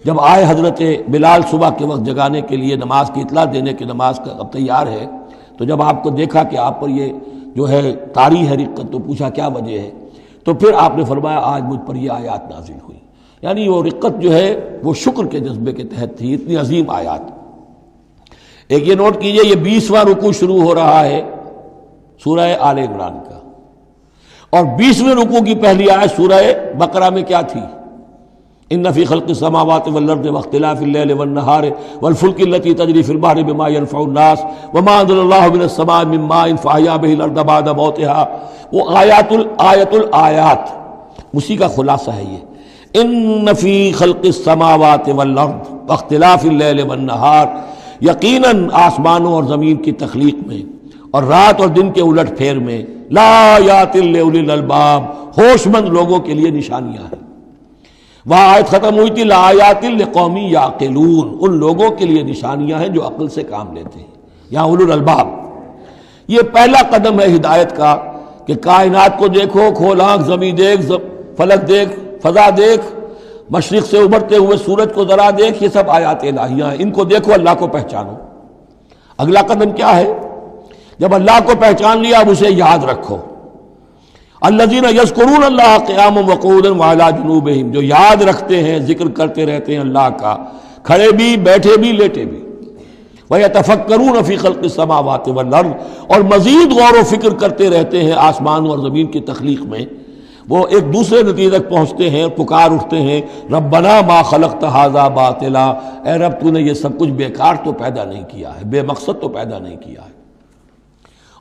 جب آئے حضرت بلال صبح کے وقت جگانے کے لیے نماز کی اطلاع دینے کہ نماز کا اب تیار ہے، تو جب آپ کو دیکھا کہ آپ پر یہ جو ہے طاری ہے رقت، تو پوچھا کیا وجہ ہے، تو پھر آپ نے فرمایا آج مجھ پر یہ آیات نازل ہوئی۔ یعنی وہ رقت جو ہے وہ شکر کے جذبے کے تحت تھی، اتنی عظیم آیات۔ ایک یہ نوٹ کیجئے، یہ 20واں رکوع شروع ہو رہا ہے سورہ آل عمران کا، اور 20ویں رکوع کی پہلی آیت سورہ بقرہ میں کیا تھی؟ ان فی خلق السماوات والارض واختلاف اللیل والنہار والفلک التی تجری فی البحر بما ينفع الناس وما انزل اللہ من السماء من ماء فاحیا به الارض بعد موتها، وہ آیات الآیات، اسی کا خلاصہ ہے یہ۔ ان فی خلق السماوات والارض واختلاف اللیل والنہار، یقیناً آسمانوں اور زمین کی تخلیق میں اور رات اور دن کے الٹ پھیر میں لا آیات لأولی الالباب، ہوش مند لوگوں کے لیے نشانیاں ہیں۔ وہاں آیت ختم ہوئی تھی لا آیات لقوم یعقلون، ان لوگوں کے لیے نشانیاں ہیں جو عقل سے کام لیتے ہیں، یہاں اولو الالباب۔ یہ پہلا قدم ہے ہدایت کا کہ کائنات کو دیکھو، کھول آنکھ، زمین دیکھ، فلک دیکھ، فضا دیکھ، مشرق سے ابھرتے ہوئے سورج کو ذرا دیکھ، یہ سب آیات الہیہ ہیں، ان کو دیکھو، اللہ کو پہچانو۔ اگلا قدم کیا ہے؟ جب اللہ کو پہچان لیا اب اسے یاد رکھو۔ الذین یذکرون اللہ قیاما وقعودا وعلی جنوبہم، جو یاد رکھتے ہیں، ذکر کرتے رہتے ہیں اللہ کا، کھڑے بھی، بیٹھے بھی، لیٹے بھی۔ وَيَتَفَكَّرُونَ فِي خَلْقِ السَّمَاوَاتِ وَالْأَرْضِ، اور مزید غور و فکر کرتے رہتے ہیں آسمان اور زمین کی تخلیق میں۔ وہ ایک دوسرے نتیجے تک پہنچتے ہیں، پکار اٹھتے ہیں ربنا ما خلقت ھذا باطلا، اے رب تو نے یہ سب کچھ بیکار تو پیدا نہیں کیا ہے، بے مقصد تو پیدا نہیں کیا ہے۔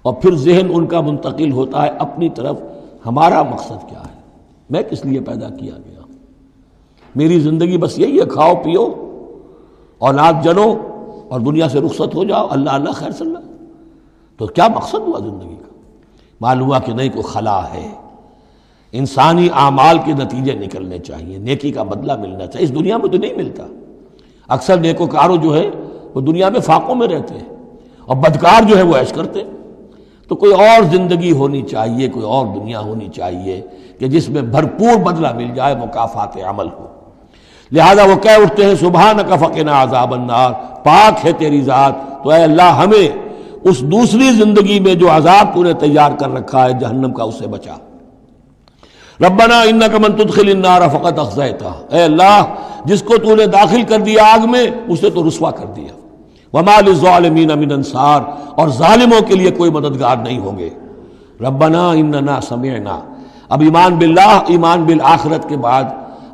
اور پھر ذہن ان کا منتقل ہوتا ہے اپنی طرف، ہمارا مقصد کیا ہے، میں کس لیے پیدا کیا گیا، میری زندگی بس یہی ہے، کھاؤ پیو، اولاد جنو اور دنیا سے رخصت ہو جاؤ، اللہ اللہ خیر صلی اللہ۔ تو کیا مقصد ہوا زندگی کا؟ معلوم ہوا کہ نہیں، کوئی خلا ہے، انسانی اعمال کے نتیجے نکلنے چاہیے، نیکی کا بدلہ ملنا چاہیے۔ اس دنیا میں تو نہیں ملتا، اکثر نیکوکاروں جو ہے وہ دنیا میں فاقوں میں رہتے ہیں اور بدکار جو ہے وہ عیش کرتے ہیں۔ تو کوئی اور زندگی ہونی چاہیے، کوئی اور دنیا ہونی چاہیے کہ جس میں بھرپور بدلہ مل جائے، مکافات عمل ہو۔ لہذا وہ کہہ اٹھتے ہیں سبحانک فقنا عذاب النار، پاک ہے تیری ذات، تو اے اللہ ہمیں اس دوسری زندگی میں جو عذاب تو نے تیار کر رکھا ہے جہنم کا، اس سے بچا۔ ربنا انک من تدخل النار فقد اخزیتہ، اے اللہ جس کو تو نے داخل کر دیا آگ میں اسے تو رسوا کر دیا۔ وما للظالمین من انصار، اور ظالموں کے لیے کوئی مددگار نہیں ہوں گے۔ ربنا اننا سمعنا، اب ایمان باللہ، ایمان بالآخرت کے بعد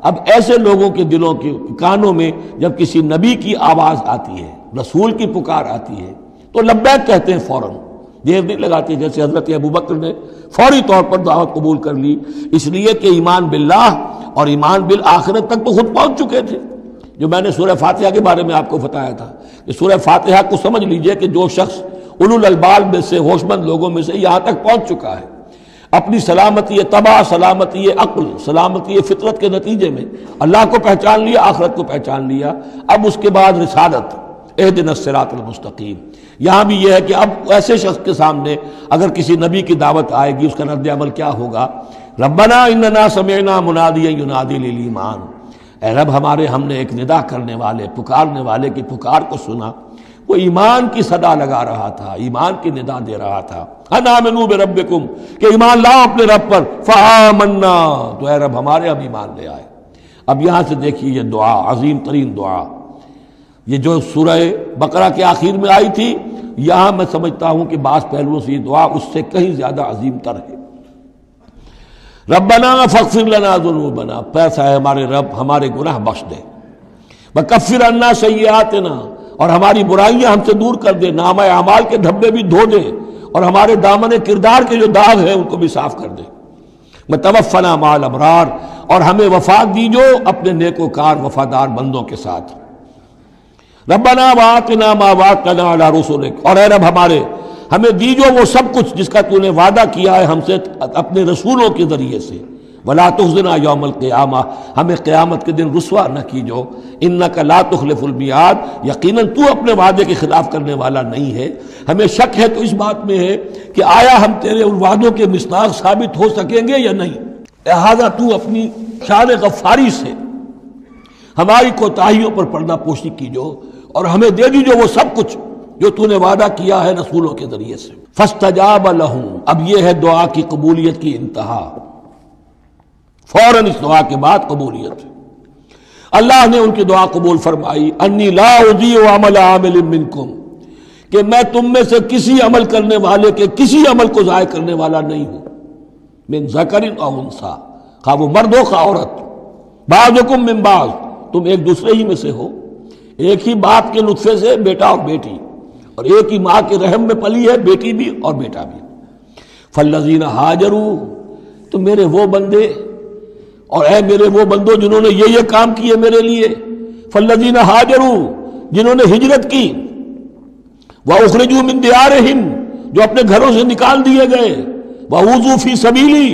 اب ایسے لوگوں کے دلوں کے کانوں میں جب کسی نبی کی آواز آتی ہے، رسول کی پکار آتی ہے تو لبیک کہتے ہیں فوراً، دیر نہیں لگاتے، جیسے حضرت ابوبکر نے فوری طور پر دعوت قبول کر لی، اس لیے کہ ایمان باللہ اور ایمان بالآخرت تک تو خود پہنچ چکے تھے۔ جو میں نے سورہ فاتحہ کے بارے میں آپ کو بتایا تھا کہ سورہ فاتحہ کو سمجھ لیجئے کہ جو شخص اولو الالباب میں سے، ہوش مند لوگوں میں سے یہاں تک پہنچ چکا ہے، اپنی سلامتی طبع، سلامتی عقل، سلامتی فطرت کے نتیجے میں اللہ کو پہچان لیا، آخرت کو پہچان لیا، اب اس کے بعد رسالت، اہدنا الصراط المستقیم۔ یہاں بھی یہ ہے کہ اب ایسے شخص کے سامنے اگر کسی نبی کی دعوت آئے گی، اس کا رد عمل کیا ہوگا؟ ربنا اننا سمعنا منادیا ینادی للایمان، اے رب ہم نے ایک ندا کرنے والے، پکارنے والے کی پکار کو سنا، وہ ایمان کی صدا لگا رہا تھا، ایمان کی ندا دے رہا تھا، ان آمنوا بربکم، کہ ایمان لاؤ اپنے رب پر، فآمنا، تو اے رب ہمارے اب ایمان لے آئے۔ اب یہاں سے دیکھیے یہ دعا، عظیم ترین دعا، یہ جو سورہ بقرہ کے آخر میں آئی تھی، یہاں میں سمجھتا ہوں کہ بعض پہلوؤں سے یہ دعا اس سے کہیں زیادہ عظیم تر ہے۔ ربنا فاغفر لنا ذنوبنا، پیسہ ہے ہمارے رب ہمارے گناہ بخش دے، وکفر عنا سیئاتنا، اور ہماری برائیاں ہم سے دور کر دے، نامہ اعمال کے دھبے بھی دھو دے، اور ہمارے دامن کردار کے جو داغ ہیں ان کو بھی صاف کر دے، وتوفنا مع الابرار، اور ہمیں وفات دیجو اپنے نیکوکار وفادار بندوں کے ساتھ۔ ربنا وآتنا ما وعدتنا علی رسلک، اور اے رب ہمیں دیجو وہ سب کچھ جس کا تو نے وعدہ کیا ہے ہم سے اپنے رسولوں کے ذریعے سے، ولا تخزنا یوم القیامہ، ہمیں قیامت کے دن رسوا نہ کیجو، انک لا تخلف المیعاد، یقیناً تو اپنے وعدے کے خلاف کرنے والا نہیں ہے۔ ہمیں شک ہے تو اس بات میں ہے کہ آیا ہم تیرے ان وعدوں کے مصداق ثابت ہو سکیں گے یا نہیں، لہذا تو اپنی شان غفاری سے ہماری کوتاہیوں پر پردہ پوشی کیجو، اور ہمیں دے دیجو وہ سب کچھ جو تو نے وعدہ کیا ہے رسولوں کے ذریعے سے۔ فاستجاب لہم، اب یہ ہے دعا کی قبولیت کی انتہا، فوراً اس دعا کے بعد قبولیت، اللہ نے ان کی دعا قبول فرمائی، انی لا اضیع عمل عامل منکم، کہ میں تم میں سے کسی عمل کرنے والے کے کسی عمل کو ضائع کرنے والا نہیں ہوں، من ذکر او انثی، خواہ وہ مرد ہو خواہ عورت، بعضکم من بعض، تم ایک دوسرے ہی میں سے ہو، ایک ہی باپ کے نطفے سے بیٹا اور بیٹی، اور ایک ہی ماں کے رحم میں پلی ہے بیٹی بھی اور بیٹا بھی۔ فالذین ہاجروا، تو میرے وہ بندے، اور اے میرے وہ بندوں جنہوں نے یہ کام کیے میرے لیے، فالذین ہاجروا، جنہوں نے ہجرت کی، وَأُخْرِجُوا مِن دِيَارِهِمْ، جو اپنے گھروں سے نکال دیے گئے، وَأُوذُوا فِي سَبِيلِي،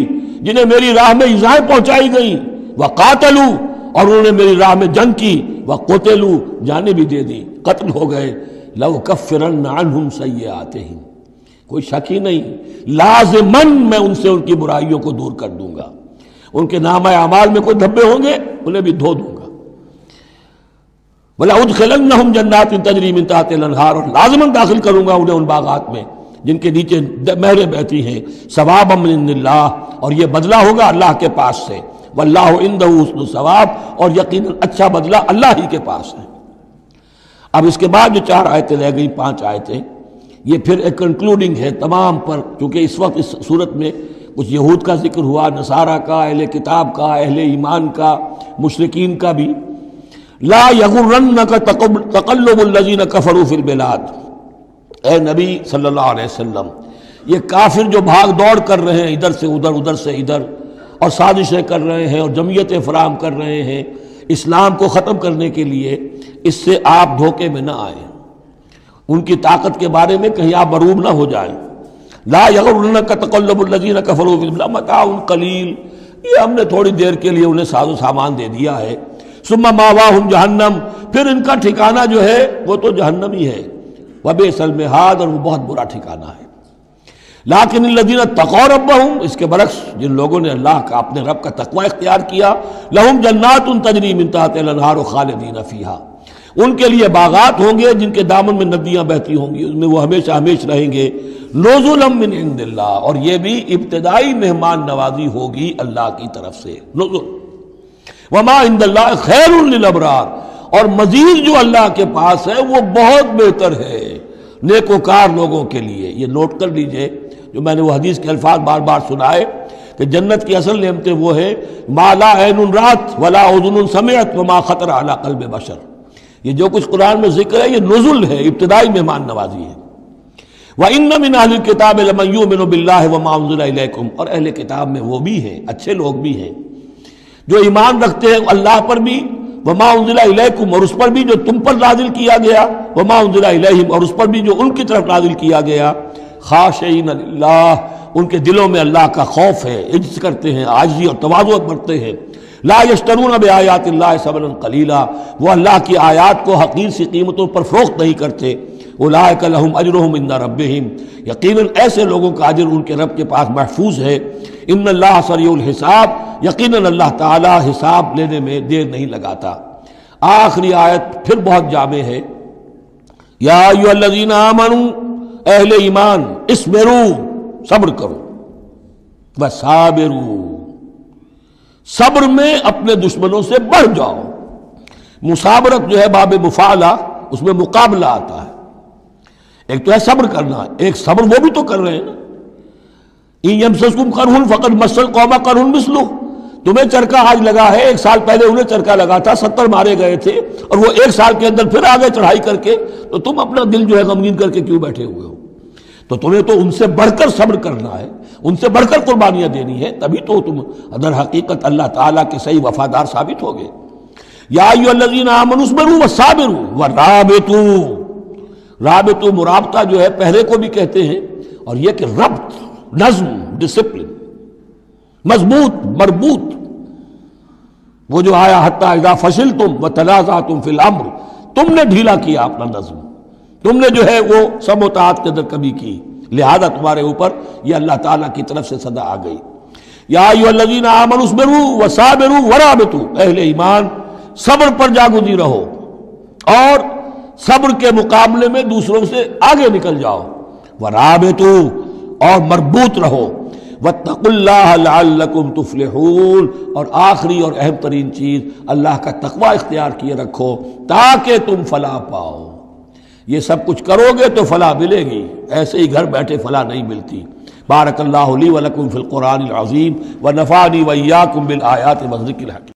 جنہیں میری راہ میں ایذائیں پہنچائی گئیں، وَقَاتَلُوا، اور انہوں نے میری راہ میں جنگ کی، وَقُتِلُوا، جانیں بھی دے دی، قتل ہو گئے، لَأُكَفِّرَنَّ عَنْهُمْ سَيِّئَاتِهِمْ، کوئی شک ہی نہیں، لازماً میں ان سے ان کی برائیوں کو دور کر دوں گا، ان کے نامہ اعمال میں کوئی دھبے ہوں گے انہیں بھی دھو دوں گا، وَلَأُدْخِلَنَّهُمْ جَنَّاتٍ تَجْرِي مِن تَحْتِهَا الْأَنْهَارُ، اور لازماً داخل کروں گا انہیں ان باغات میں جن کے نیچے نہریں بہتی ہیں، ثوابا من عند اللہ، اور یہ بدلہ ہوگا اللہ کے پاس سے، واللہ عنده حسن الثواب، اور یقیناً اچھا بدلہ اللہ ہی کے پاس ہے۔ اب اس کے بعد جو 4 آیتیں رہ گئی، 5 آیتیں، یہ پھر ایک کنکلوڈنگ ہے تمام پر، کیونکہ اس وقت اس صورت میں کچھ یہود کا ذکر ہوا، نصارہ کا، اہل کتاب کا، اہل ایمان کا، مشرکین کا بھی۔ لا یغرنک تقلب الذین کفروا فی البلاد، اے نبی صلی اللہ علیہ وسلم، یہ کافر جو بھاگ دوڑ کر رہے ہیں ادھر سے ادھر، ادھر سے ادھر، اور سازشیں کر رہے ہیں اور جمعیتیں فراہم کر رہے ہیں اسلام کو ختم کرنے کے لیے، اس سے آپ دھوکے میں نہ آئیں، ان کی طاقت کے بارے میں کہیں آپ مروب نہ ہو جائیں۔ لا یغرنک تقلب الذین کفروا فی البلاد متاع قلیل، یہ ہم نے تھوڑی دیر کے لیے انہیں ساز و سامان دے دیا ہے، ثم ماواہم جہنم، پھر ان کا ٹھکانہ جو ہے وہ تو جہنم ہی ہے، وبئس المہاد، اور وہ بہت برا ٹھکانہ ہے۔ لیکن الذین اتقوا ربہم، اس کے برعکس جن لوگوں نے اللہ کا، اپنے رب کا تقوی اختیار کیا، لہم جنات تجری من تحتہا الانہار خالدین فیہا، ان کے لیے باغات ہوں گے جن کے دامن میں ندیاں بہتی ہوں گی، اس میں وہ ہمیشہ ہمیشہ رہیں گے، نزلا من عند اللہ، اور یہ بھی ابتدائی مہمان نوازی ہوگی اللہ کی طرف سے، نزل، وما عند اللہ خیر للابرار، اور مزید جو اللہ کے پاس ہے وہ بہت بہتر ہے نیکوکار لوگوں کے لیے۔ یہ نوٹ کر لیجئے، جو میں نے وہ حدیث کے الفاظ بار بار سنائے کہ جنت کی اصل نعمتیں وہ ہے ما لا عین رات ولا اذن سمعت وما خطر علی قلب بشر، یہ جو کچھ قرآن میں ذکر ہے یہ نزل ہے، ابتدائی مہمان نوازی ہے۔ وَإِنَّ مِنْ أَهْلِ الْكِتَابِ لَمَنْ يُؤْمِنُ بِاللَّهِ وَمَا أُنزِلَ إِلَيْكُمْ، اور اہل کتاب میں وہ بھی ہیں، اچھے لوگ بھی ہیں جو ایمان رکھتے ہیں اللہ پر بھی، وما انزل الیکم، اور اس پر بھی جو تم پر نازل کیا گیا، وما انزل الیہم، اور اس پر بھی جو ان کی طرف نازل کیا گیا، خاشعین للہ، ان کے دلوں میں اللہ کا خوف ہے، عجز کرتے ہیں، عاجزی اور تواضع برتتے ہیں، لا یشترون بآیات اللہ ثمنا قلیلا، وہ اللہ کی آیات کو حقیر سی قیمتوں پر فروخت نہیں کرتے، اولئک لہم اجرہم عند ربہم، یقیناً ایسے لوگوں کا اجر ان کے رب کے پاس محفوظ ہے، ان اللہ سریع الحساب، یقیناً اللہ تعالی حساب لینے میں دیر نہیں لگاتا۔ آخری آیت پھر بہت جامع ہے، یا ایھا الذین آمنوا، اہل ایمان، اصبروا، صبر کرو، وصابروا، صبر میں اپنے دشمنوں سے بڑھ جاؤ۔ مصابرت جو ہے باب مفعلہ، اس میں مقابلہ آتا ہے، ایک تو ہے صبر کرنا، ایک صبر وہ بھی تو کر رہے ہیں نا، ان یمسسکم قرح فقد مس القوم قرح مثلہ، تمہیں چرکا آج لگا ہے، 1 سال پہلے انہیں چرکا لگا تھا، 70 مارے گئے تھے، اور وہ 1 سال کے اندر پھر آگے چڑھائی کر کے، تو تم اپنا دل جو ہے غمگین کر کے کیوں بیٹھے ہوئے ہو؟ تو تمہیں تو ان سے بڑھ کر صبر کرنا ہے، ان سے بڑھ کر قربانیاں دینی ہے، تبھی تو تم در حقیقت اللہ تعالیٰ کے صحیح وفادار ثابت ہوگے۔ یا ایھا الذین آمنوا اصبروا وصابروا ورابطوا، رابطوا مرابطہ جو ہے پہرے کو بھی کہتے ہیں، اور یہ کہ ربط، نظم، ڈسپلن، مضبوط، مربوط، وہ جو آیا حتی اذا فشلتم وتنازعتم فی الامر، تم نے ڈھیلا کیا اپنا نظم، تم نے جو ہے وہ سب اطاعت کے اندر کمی کی، لہذا تمہارے اوپر یہ اللہ تعالیٰ کی طرف سے صدا آ گئی۔ یا ایھا الذین آمنوا اصبروا وصابروا ورابطوا، اہل ایمان صبر پر جاگزی رہو اور صبر کے مقابلے میں دوسروں سے آگے نکل جاؤ، ورابطوا، اور مربوط رہو، واتقوا اللہ لعلکم تفلحون، اور آخری اور اہم ترین چیز اللہ کا تقوی اختیار کیے رکھو تاکہ تم فلاح پاؤ۔ یہ سب کچھ کرو گے تو فلاح ملے گی، ایسے ہی گھر بیٹھے فلاح نہیں ملتی۔ بارک اللہ لی ولکم فی القرآن العظیم ونفعنی وإیاکم بالآیات والذکر الحکیم۔